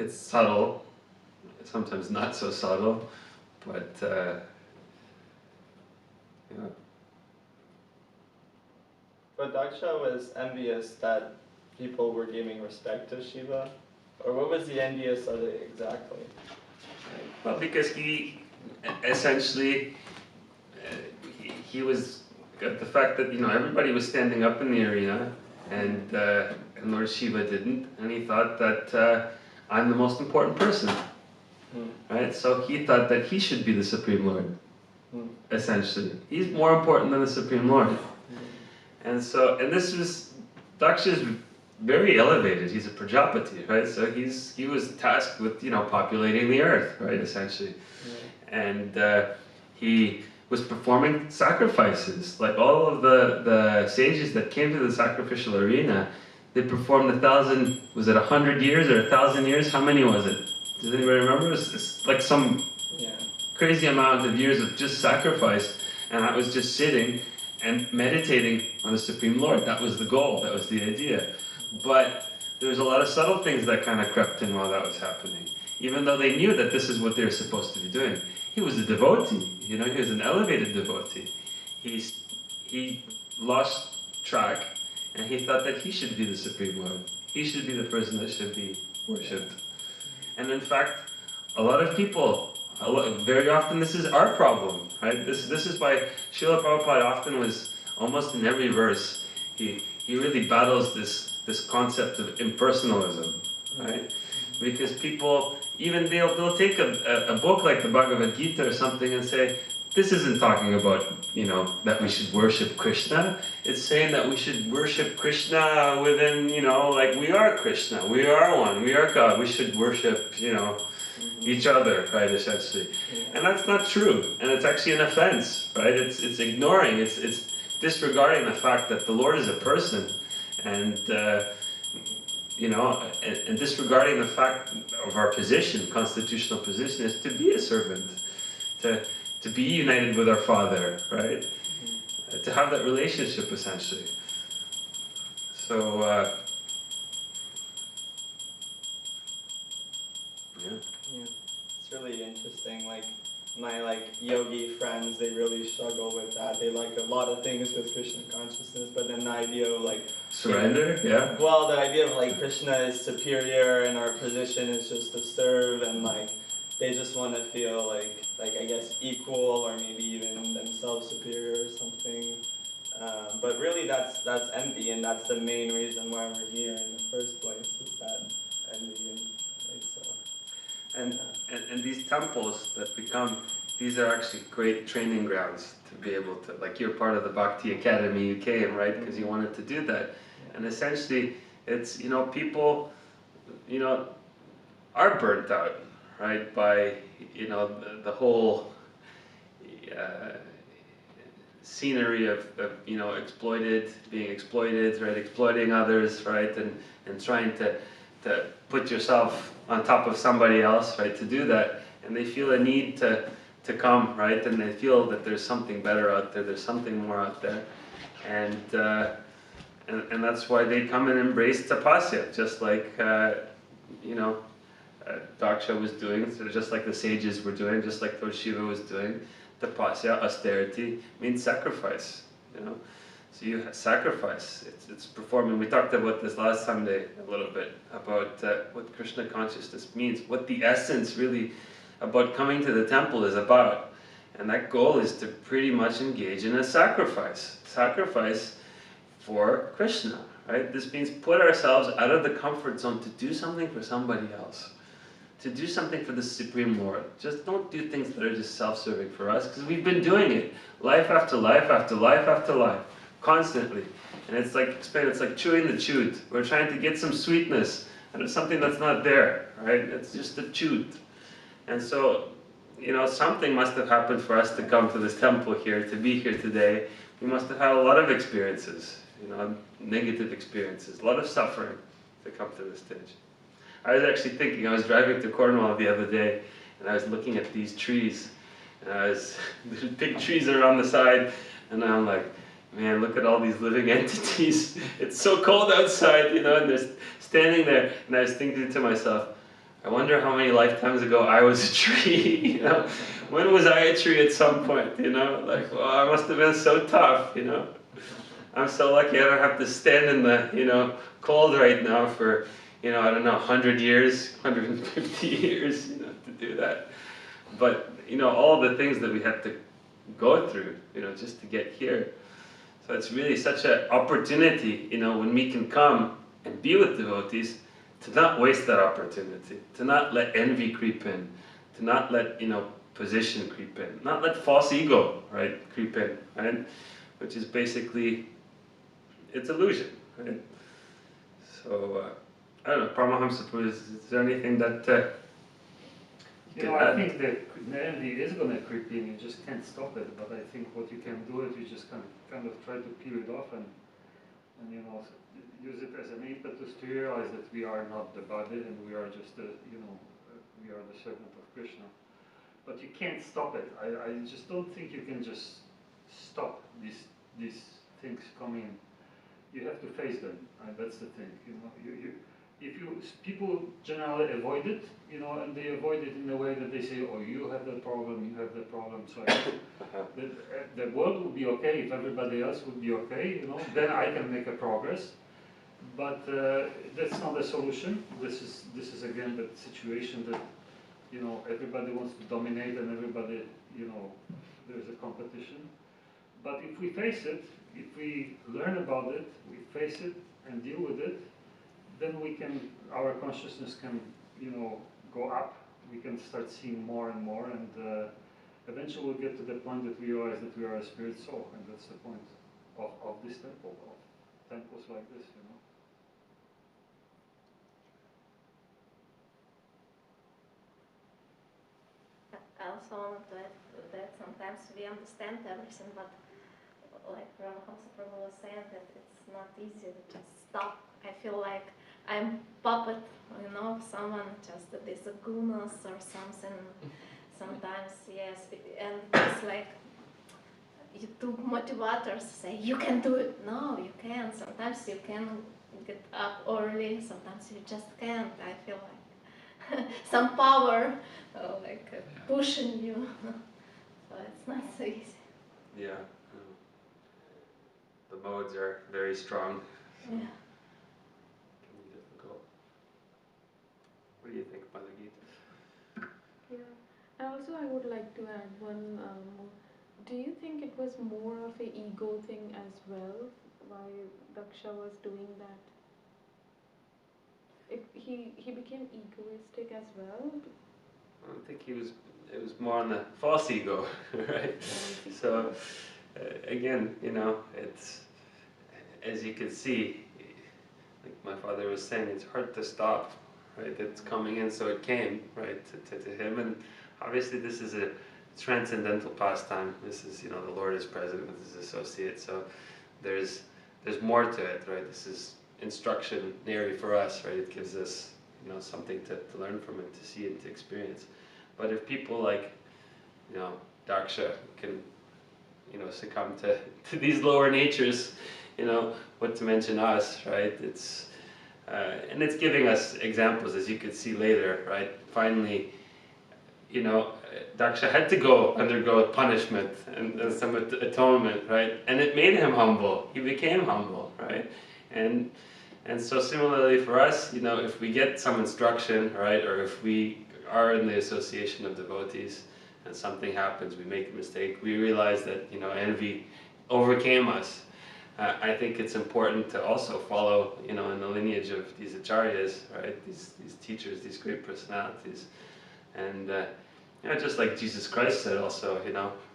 subtle. Sometimes not so subtle, but But Daksha was envious that people were giving respect to Shiva? Or what was he envious of exactly? Well, because he essentially, he was, the fact that, everybody was standing up in the arena and Lord Shiva didn't, and he thought that I'm the most important person, right? So he thought that he should be the Supreme Lord, essentially. He's more important than the Supreme Lord. And this was Daksha's very elevated. He's a Prajapati, right? So he was tasked with, populating the earth, right, essentially. And he was performing sacrifices. Like all of the sages that came to the sacrificial arena, they performed 100 years or 1,000 years? How many was it? Does anybody remember? It's like some crazy amount of years of just sacrifice, and that was just sitting and meditating on the Supreme Lord. That was the goal, that was the idea. But there was a lot of subtle things that kind of crept in while that was happening, even though they knew that this is what they were supposed to be doing. He was a devotee, he was an elevated devotee. He lost track, and he thought that he should be the Supreme Lord. He should be the person that should be worshipped. And in fact, a lot of people, very often this is our problem, right? This is why Srila Prabhupada often was, almost in every verse, he really battles this concept of impersonalism, right? Because people, even they'll take a book like the Bhagavad Gita or something and say, this isn't talking about, that we should worship Krishna. It's saying that we should worship Krishna within, like we are Krishna, we are one, we are God, we should worship, each other, right, essentially. And that's not true, and it's actually an offense, right? It's ignoring, it's disregarding the fact that the Lord is a person, and and disregarding the fact of our position, constitutional position, is to be a servant, to be united with our Father, right? To have that relationship, essentially. So, it's really interesting. Like my yogi friends, they really struggle with that. They like a lot of things with Krishna consciousness, but then the idea of surrender, yeah. Well, the idea of Krishna is superior and our position is just to serve, and they just want to feel I guess equal, or maybe even themselves superior or something. But really that's empty, and that's the main reason why we're here in the first place, is that envy. And these temples that become, these are actually great training grounds to be able to, like you're part of the Bhakti Academy, you came, right, because you wanted to do that. And essentially, it's, people, are burnt out, right, by, the whole scenery of being exploited, right, exploiting others, right, and trying to put yourself on top of somebody else, right, to do that. And they feel a need to come, right, and they feel that there's something better out there, there's something more out there. And that's why they come and embrace tapasya, just like, Daksha was doing, so just like the sages were doing, just like Lord Shiva was doing. Tapasya, austerity, means sacrifice, So you sacrifice, it's performing. We talked about this last Sunday a little bit, about what Krishna consciousness means, what the essence really about coming to the temple is about. And that goal is to pretty much engage in a sacrifice for Krishna, right? This means put ourselves out of the comfort zone to do something for somebody else, to do something for the Supreme Lord. Just don't do things that are just self-serving for us, because we've been doing it life after life after life after life, constantly. And it's like chewing the chewed. We're trying to get some sweetness out of something that's not there, right? It's just the chewed. And so, something must have happened for us to come to this temple here, to be here today. We must have had a lot of experiences, negative experiences, a lot of suffering to come to this stage. I was actually thinking, I was driving to Cornwall the other day, and I was looking at these trees, and there's big trees around the side, and I'm like, man, look at all these living entities. It's so cold outside, and they're standing there, and I was thinking to myself, I wonder how many lifetimes ago I was a tree, When was I a tree at some point, well, I must have been so tough, I'm so lucky I don't have to stand in the, cold right now for, I don't know, 100 years, 150 years, to do that. But, all the things that we had to go through, just to get here. So it's really such an opportunity, when we can come and be with devotees, to not waste that opportunity, to not let envy creep in, to not let, position creep in, not let false ego, right, creep in, right? Which is basically, it's illusion, right? So, I don't know, Paramahamsa, is there anything that I think that envy is going to creep in, you just can't stop it, but I think what you can do is you just kind of try to peel it off and use it as an impetus to realize that we are not the body and we are just we are the servant of Krishna. But you can't stop it. I just don't think you can just stop these things coming. You have to face them. That's the thing. People generally avoid it, and they avoid it in a way that they say, "Oh, you have the problem, you have the problem." So the world would be okay if everybody else would be okay. Then I can make a progress. But that's not a solution. This is again the situation that everybody wants to dominate and everybody there's a competition. But if we face it, if we learn about it, we face it and deal with it, then our consciousness can go up. We can start seeing more and more, and eventually we'll get to the point that we realize that we are a spirit soul, and that's the point of this temple, of temples like this, I also wanted to add that sometimes we understand everything, but like Ramachandra Prabhu was saying, that it's not easy to just stop. I feel like I'm puppet, someone just these gunas or something. Sometimes, yes, and it's like YouTube motivators say you can do it. No, you can't. Sometimes you can get up early. Sometimes you just can't. I feel like some power, pushing you. So it's not so easy. Yeah. The modes are very strong. So Yeah. it can be difficult. What do you think, Mother Geeta? Yeah. And also I would like to add one do you think it was more of an ego thing as well, why Daksha was doing that? He became egoistic as well? I don't think it was more on the false ego, right? So, again, it's, as you can see, like my father was saying, it's hard to stop, right? It's coming in, so it came, right, to him. And obviously this is a transcendental pastime. This is, the Lord is present with his associate, so there's more to it, right? This is instruction nary for us, right? It gives us, something to learn from it, to see it, to experience. But if people like, Daksha can, succumb to these lower natures, what to mention us, right? It's and it's giving us examples, as you could see later, right? Finally, Daksha had to undergo punishment and some atonement, right? And it made him humble. He became humble, right? And so similarly for us, if we get some instruction, right, or if we are in the association of devotees and something happens, we make a mistake, we realize that, envy overcame us. I think it's important to also follow, in the lineage of these acharyas, right, these teachers, these great personalities. And, just like Jesus Christ said also,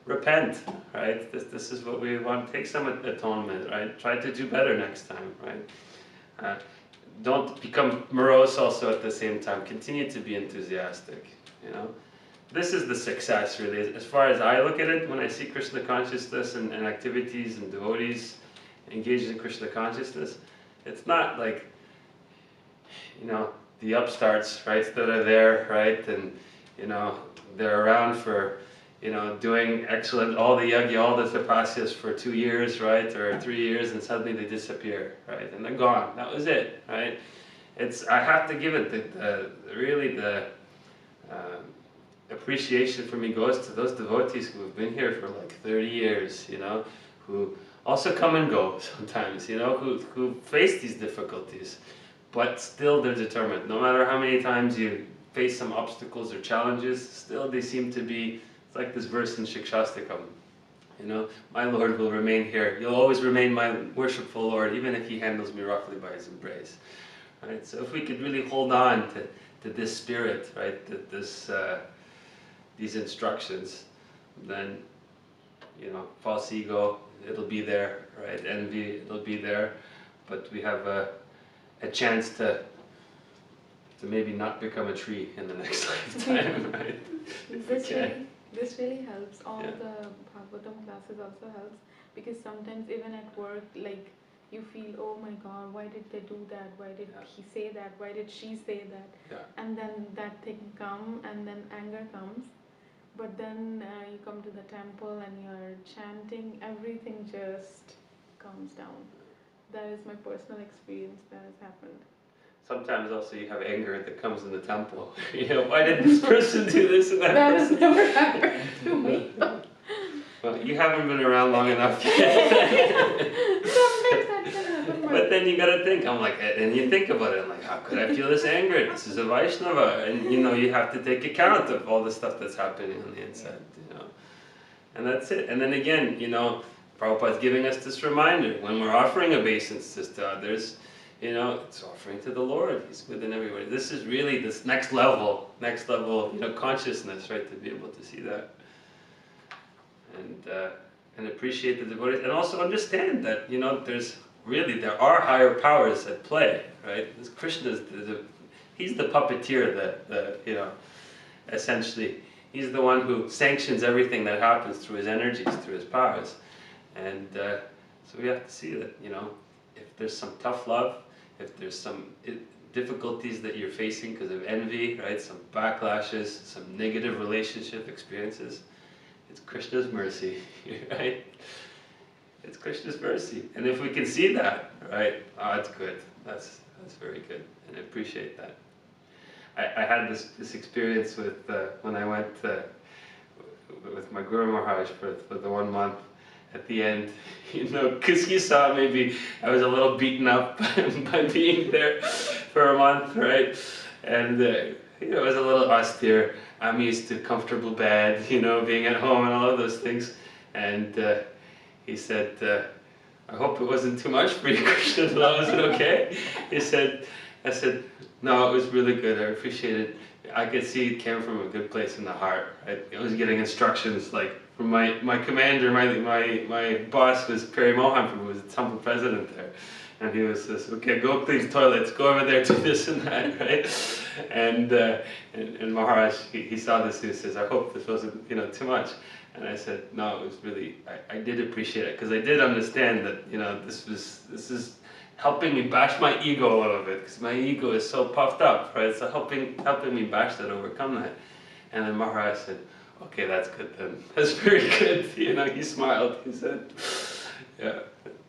repent, right? This is what we want. Take some atonement, right? Try to do better next time, right? Don't become morose also at the same time. Continue to be enthusiastic, This is the success, really. As far as I look at it, when I see Krishna consciousness and activities and devotees engaged in Krishna consciousness, it's not like, the upstarts, right, that are there, right, and, they're around for, doing excellent, all the yagya, all the tapasyas for 2 years, right, or 3 years, and suddenly they disappear, right, and they're gone. That was it, right? I have to give it the appreciation for me goes to those devotees who have been here for like 30 years, who also come and go sometimes, who face these difficulties, but still they're determined. No matter how many times you face some obstacles or challenges, still they seem to be, it's like this verse in Siksastakam, my Lord will remain here. You'll always remain my worshipful Lord, even if he handles me roughly by his embrace. Right? So if we could really hold on to this spirit, right, these instructions, then, false ego, it'll be there, right, envy, it'll be there, but we have a chance to maybe not become a tree in the next lifetime, right? This really helps. All Yeah. the Bhagavatam classes also helps, because sometimes even at work, like, you feel, oh my God, why did they do that? Why did he say that? Why did she say that? Yeah. And then that thing comes, and then anger comes. But then you come to the temple and you're chanting, everything just calms down. That is my personal experience that has happened. Sometimes also you have anger that comes in the temple. You know, why did this person do this and that? That has never happened to me. Well, you haven't been around long enough yet. Sometimes that can happen. But then you gotta think, I'm like, and you think about it, I'm like, how could I feel this anger? This is a Vaishnava. And you know, you have to take account of all the stuff that's happening on the inside, you know. And that's it. And then again, you know, Prabhupada's giving us this reminder, when we're offering obeisances to others, you know, it's offering to the Lord. He's within everybody. This is really this next level, you know, consciousness, right, to be able to see that. And appreciate the devotees, and also understand that, you know, there are higher powers at play, right? This Krishna he's the puppeteer, you know, essentially. He's the one who sanctions everything that happens through his energies, through his powers. And so we have to see that, you know, if there's some tough love, if there's some difficulties that you're facing because of envy, right, some backlashes, some negative relationship experiences, it's Krishna's mercy, right? It's Krishna's mercy. And if we can see that, right, it's good. That's very good, and I appreciate that. I had this experience with when I went with my Guru Maharaj for the 1 month. At the end, you know, because you saw maybe I was a little beaten up by being there for a month, right? And you know, it was a little austere. I'm used to comfortable bed, you know, being at home and all of those things. And he said, I hope it wasn't too much for you, Krishna. Was it okay? I said, no, it was really good. I appreciate it. I could see it came from a good place in the heart. I was getting instructions like from my commander, my boss was Peri Mohan, who was the temple president there. And he was this, okay, go clean toilets, go over there, do this and that, right? And Maharaj, he saw this, he says, I hope this wasn't, you know, too much. And I said, no, it was really, I did appreciate it, because I did understand that, you know, this is helping me bash my ego a little bit, because my ego is so puffed up, right? So helping me bash that, overcome that. And then Maharaj said, okay, that's good then. That's very good. You know, he smiled. He said, yeah,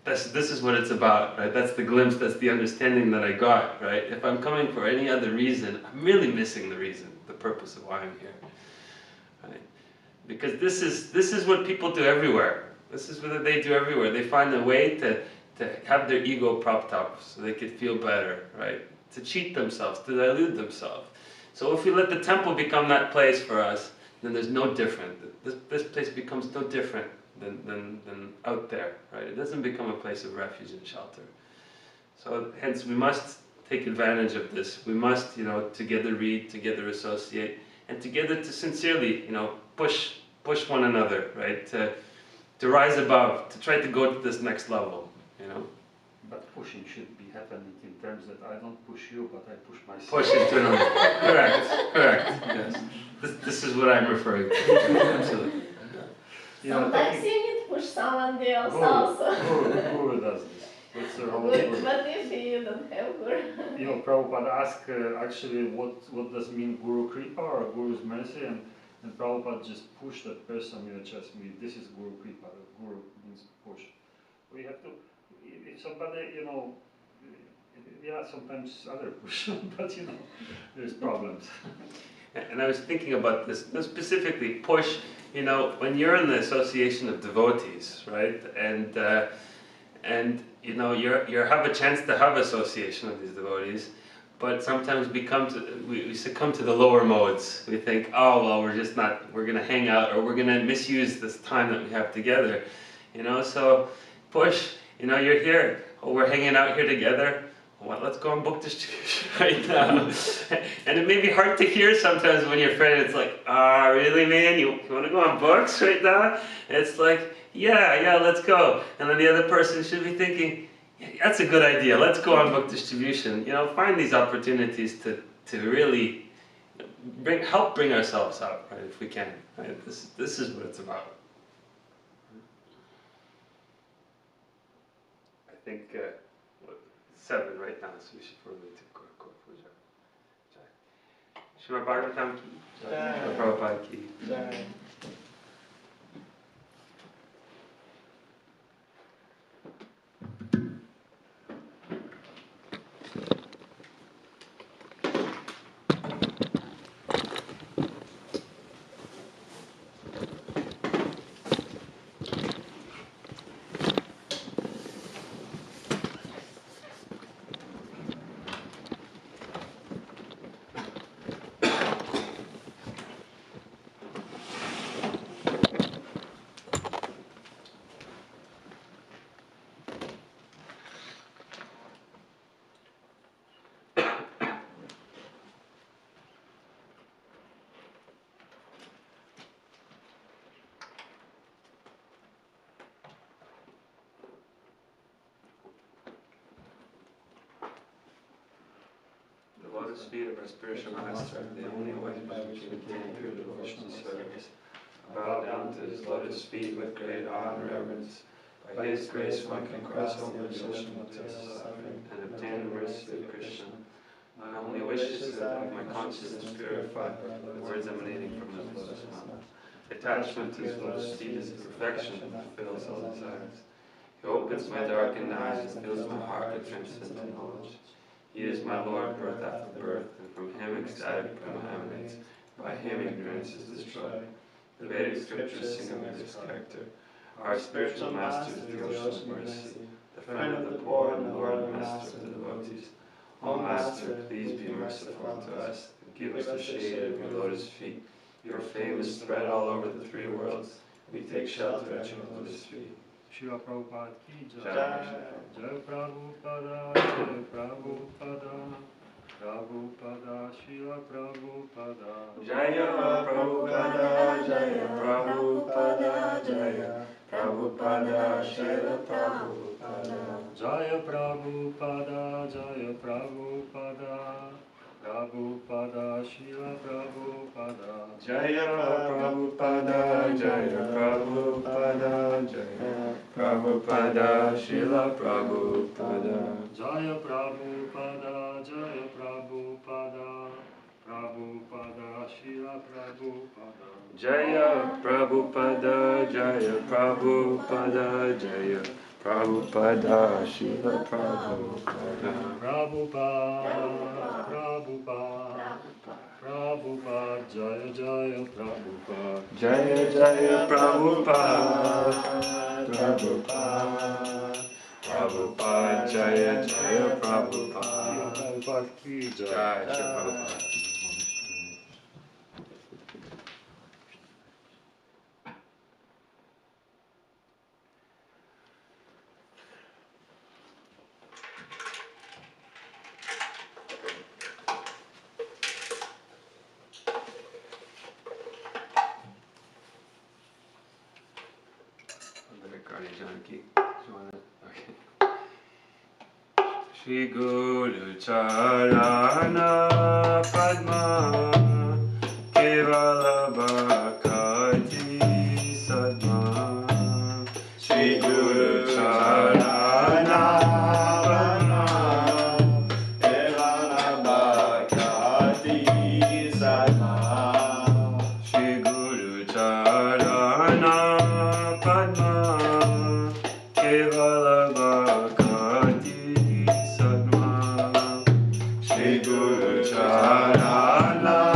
this is what it's about, right? That's the glimpse, that's the understanding that I got, right? If I'm coming for any other reason, I'm really missing the reason, the purpose of why I'm here, right? Because this is what people do everywhere. This is what they do everywhere. They find a way to have their ego propped up so they could feel better, right? To cheat themselves, to dilute themselves. So if we let the temple become that place for us, then there's no different. This place becomes no different than out there, right? It doesn't become a place of refuge and shelter. So hence we must take advantage of this. We must, you know, together read, together associate, and together to sincerely, you know, push one another, right? To rise above, to try to go to this next level, you know. But pushing should be happening in terms that I don't push you, but I push myself. Push internally. Correct. Yes. This is what I'm referring to. Absolutely. Sometimes you need to push someone else also. Guru does this. That's the role of Guru. But if you don't have Guru. You know, Prabhupada asked actually what does mean Guru Kripa or Guru's mercy, and Prabhupada just pushed that person in the chest. This is Guru Kripa. Guru means push. We have to, if somebody, you know, yeah, sometimes other push, but you know, there's problems. And I was thinking about this, specifically push, you know, when you're in the association of devotees, right? And you know, you have a chance to have association with these devotees, but sometimes we succumb to the lower modes. We think, oh, well, we're going to hang out, or we're going to misuse this time that we have together. You know, so push, you know, you're here, oh, we're hanging out here together. Well, let's go on book distribution right now. And it may be hard to hear sometimes when your friend, it's like, really, man, you want to go on books right now? And it's like, yeah, let's go. And then the other person should be thinking, That's a good idea. Let's go on book distribution. Find these opportunities to really help bring ourselves out, right? If we can, right? This is what it's about. I think 7 right now, so we should probably do puja. Srimad Bhagavatam ki, Jaya. Prabhupada ki. Jaya. The lotus feet of our spiritual master, the only way by which we attain pure devotional service. I bow down to his lotus feet with great awe and reverence. By his grace one can cross over the ocean of suffering and obtain the mercy of Krishan. My only wish is to have my consciousness purified by the words emanating from his lotus mouth. Attachment to his lotus feet is the perfection that fulfills all desires. He opens my darkened eyes and fills my heart with transcendental knowledge. He is my Lord, birth after birth, and from him ecstatic Brahma emanates. By him ignorance is destroyed. The Vedic scriptures sing of his character. Our spiritual master is the ocean of mercy, the friend of the poor and the Lord master of the devotees. O Master, please be merciful to us, and give us the shade of your lotus feet. Your fame is spread all over the 3 worlds. We take shelter at your lotus feet. Srila Prabhupada ki Jaya. Jaya. Jaya Prabhupada, Jaya Prabhupada. Prabhupada, Srila Prabhupada. Jaya Prabhupada, Jaya Prabhupada, Jaya Prabhupada, Srila Prabhupada. Jaya Prabhupada, Jaya Prabhupada. Prabhupada, Srila Prabhupada. Jaya Prabhupada, Jaya Prabhupada, Jaya Prabhupada, Srila Prabhupada. Jaya Prabhupada, Jaya Prabhupada. Prabhupada, Srila Prabhupada. Jaya Prabhupada, Jaya Prabhupada, Jaya Prabhupada, Srila Prabhupada. Prabhupada, Prabhupada, Prabhupada, Jaya Jaya Prabhupada. Jaya Jaya Prabhupada, Prabhupada, Prabhupada, Jaya Jaya Prabhupada. Prabhupada ki Jaya. Jaya Jaya Prabhupada. Shri Guru Charana Padma Kevala Bhakti Sadma. Shri Guru Charana Padma Kevala Bhakti Sadma. Shri Guru Charana Padma Kevala Bhakti. Shri Guru Charana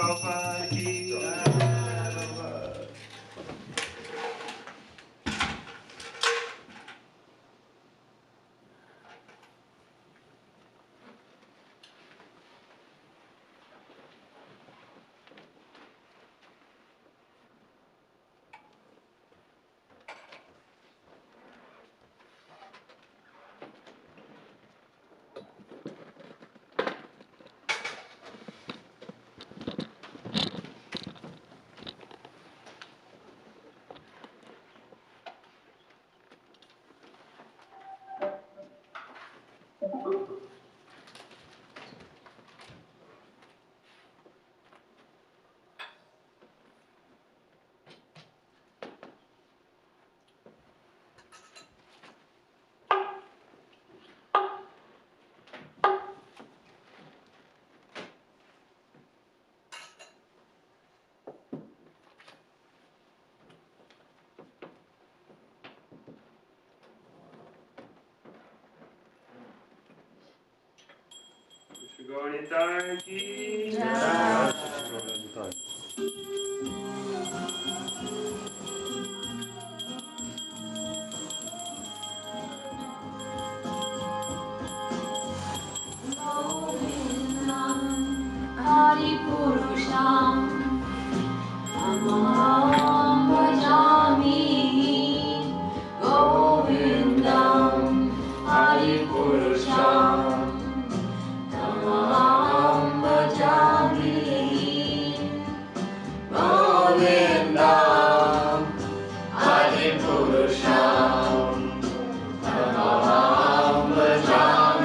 Prabhupada ki Jai. Gauritai ki Jai. Govindam Adi Purusham Amaham bhajami. Govindam Adi Purusham Amaham bhajami. Govindam Adi Purusham Amaham bhajami.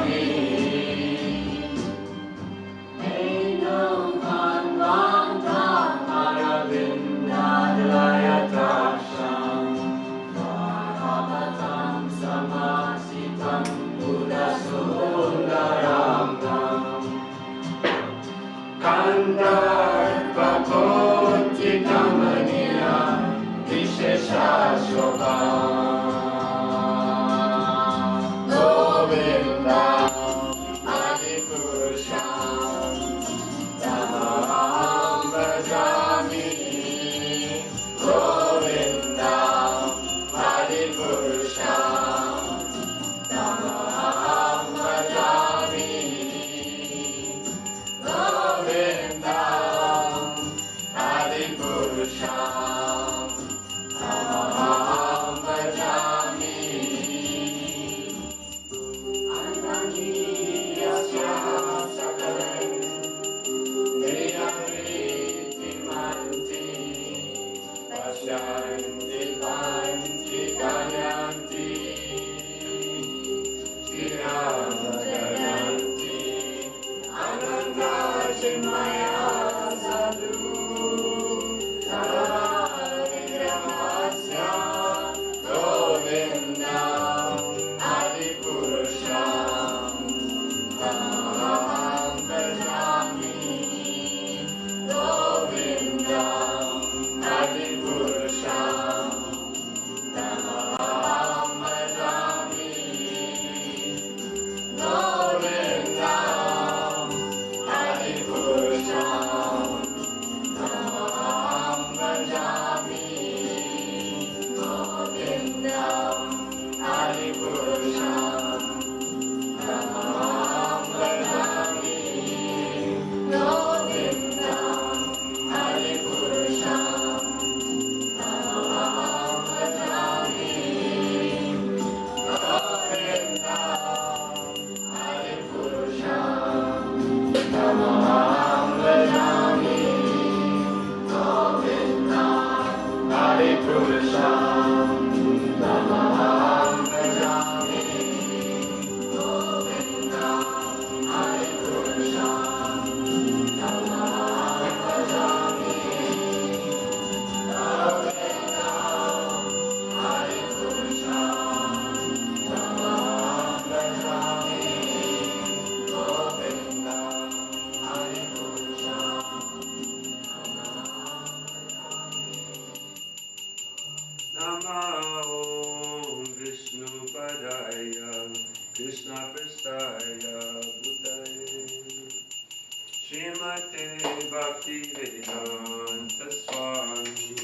Srimate Bhakti Vedanta Swami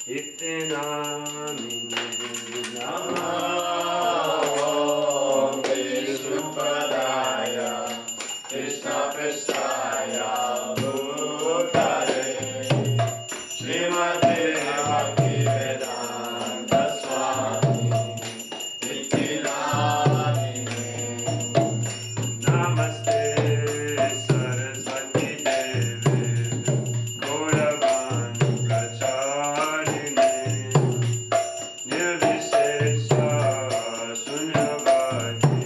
Iti Namine Namo Vishnu Padaya Krishna Prestaya Bhutale Srimate Bhakti Vedanta Swami Iti Namine Namaste Saraswati Devi Gauravani Pracharine Nirvishesha Sunyavadi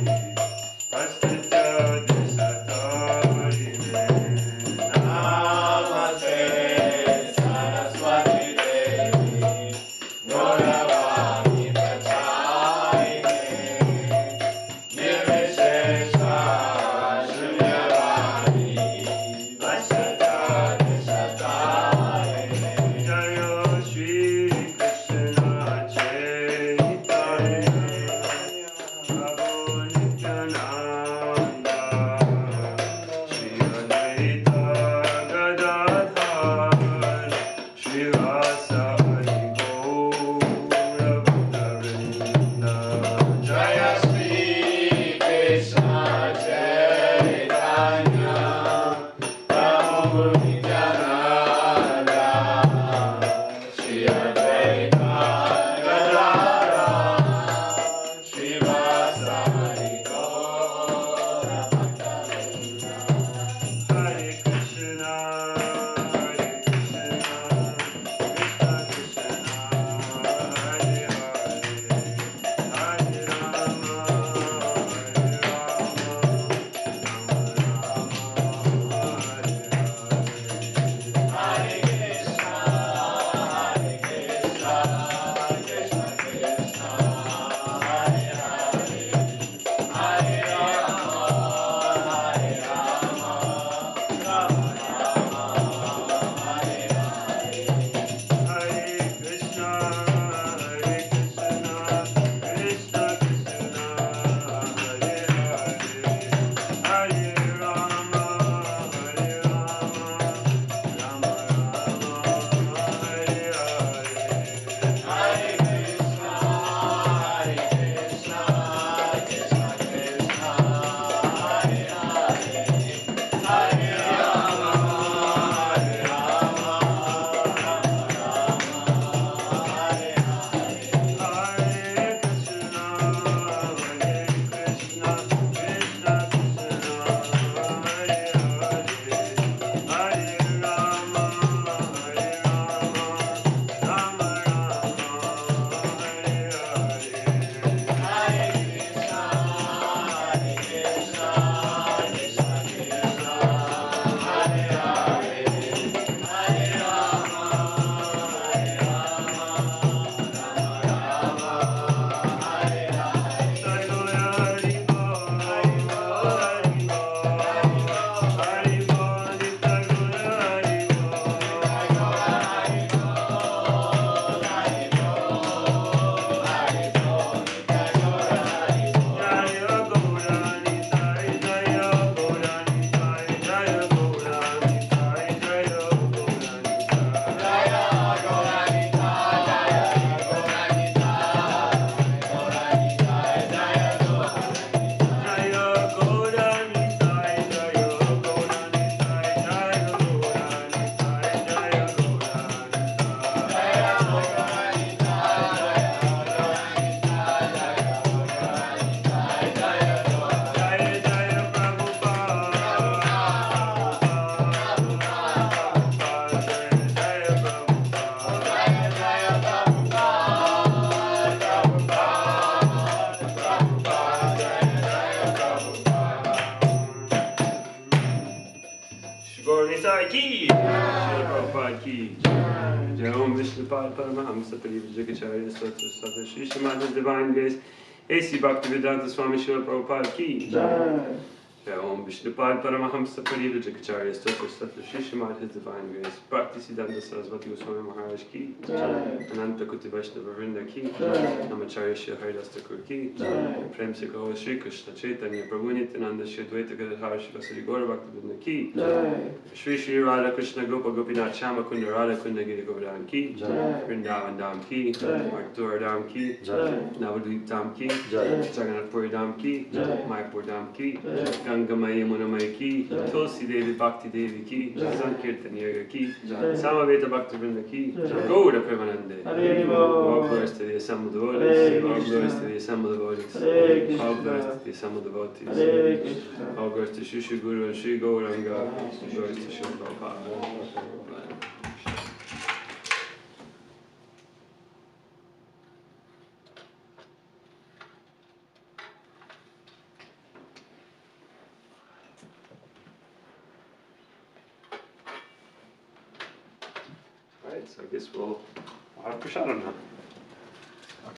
Astita Disatarine Namaste Saraswati Devi Gauravani Pracharine Nirvishesha Shunyavadi Vashata Disatarine Jaya Shri Krishna Chaitanya Prabhu Nityananda Shri Advaita Gadadhar Shri Rasa Hari Gaura Bhakta-vrinda Jaya Shri Krishna Chaitanya Prabhu Nityananda Shri Advaita Gadadhar Shri Vasa Hari Gaura Bhakta-vrinda Hare Krishna, Krishna Krishna, Hare Hare, Hare Rama, Hare Rama, Rama Rama, Hare Hare. Hare Krishna, Krishna Krishna, Hare Hare, Hare Rama, Rama Rama, Hare Hare. Hare Krishna, Krishna Krishna, Hare Hare, Hare Rama, Rama Rama, Hare Hare. Hare Krishna, Krishna Krishna, Hare Hare, Hare Rama, Hare Hare. Hare Krishna, Krishna Krishna, Hare Hare, Hare Rama, Rama Rama, Hare Hare. Hare Krishna, Krishna Krishna, Hare Hare, Hare Rama, Rama Hare Hare. Hare Nitai ki, Shri Prabhupada ki, Jai Om Vishnupad Paramahamsa Parivajagacharya Satra Satra Shri Srimad Divine Grace, A.C. Bhaktivedanta Swami Srila Prabhupada ki, Om Vishnupad Paramahamsa Pariyajacharya Stotra Satra Shishamad His Divine Grace Bhaktisiddhanta Saraswati Goswami Maharaj Ki Ananta Kuti Vaishnava Vrinda Ki Namacharya Shri Haridas Thakur Ki Prem Se Kaho Shri Krishna Chaitanya Prabhu Nityananda Shri Advaita Gadadhar Shri Vasari Gaura Bhaktivinoda Ki Shri Shri Radha Krishna Gopa Gopinath Shama Kunda Radha Kunda Giri Govardhan Ki Vrindavan Dham Ki Artur Dham Ki Navadvip Dham Ki Jagannath Puri Dham Ki Mayapur Dham Ki Gangamaya Munamaya Ki, Tulasi Devi Bhakti Devi Ki, Sankirtan Yoga Ki, Samaveta Bhakti Vrinda Ki, Gauda Premanande. All glories to the assembled devotees, all glories to the assembled devotees, all glories to the assembled devotees, all glories to Shri Guru and Shri Gauranga, all glories to Shri Prabhupada. Alright, so I guess we'll have Krishan now.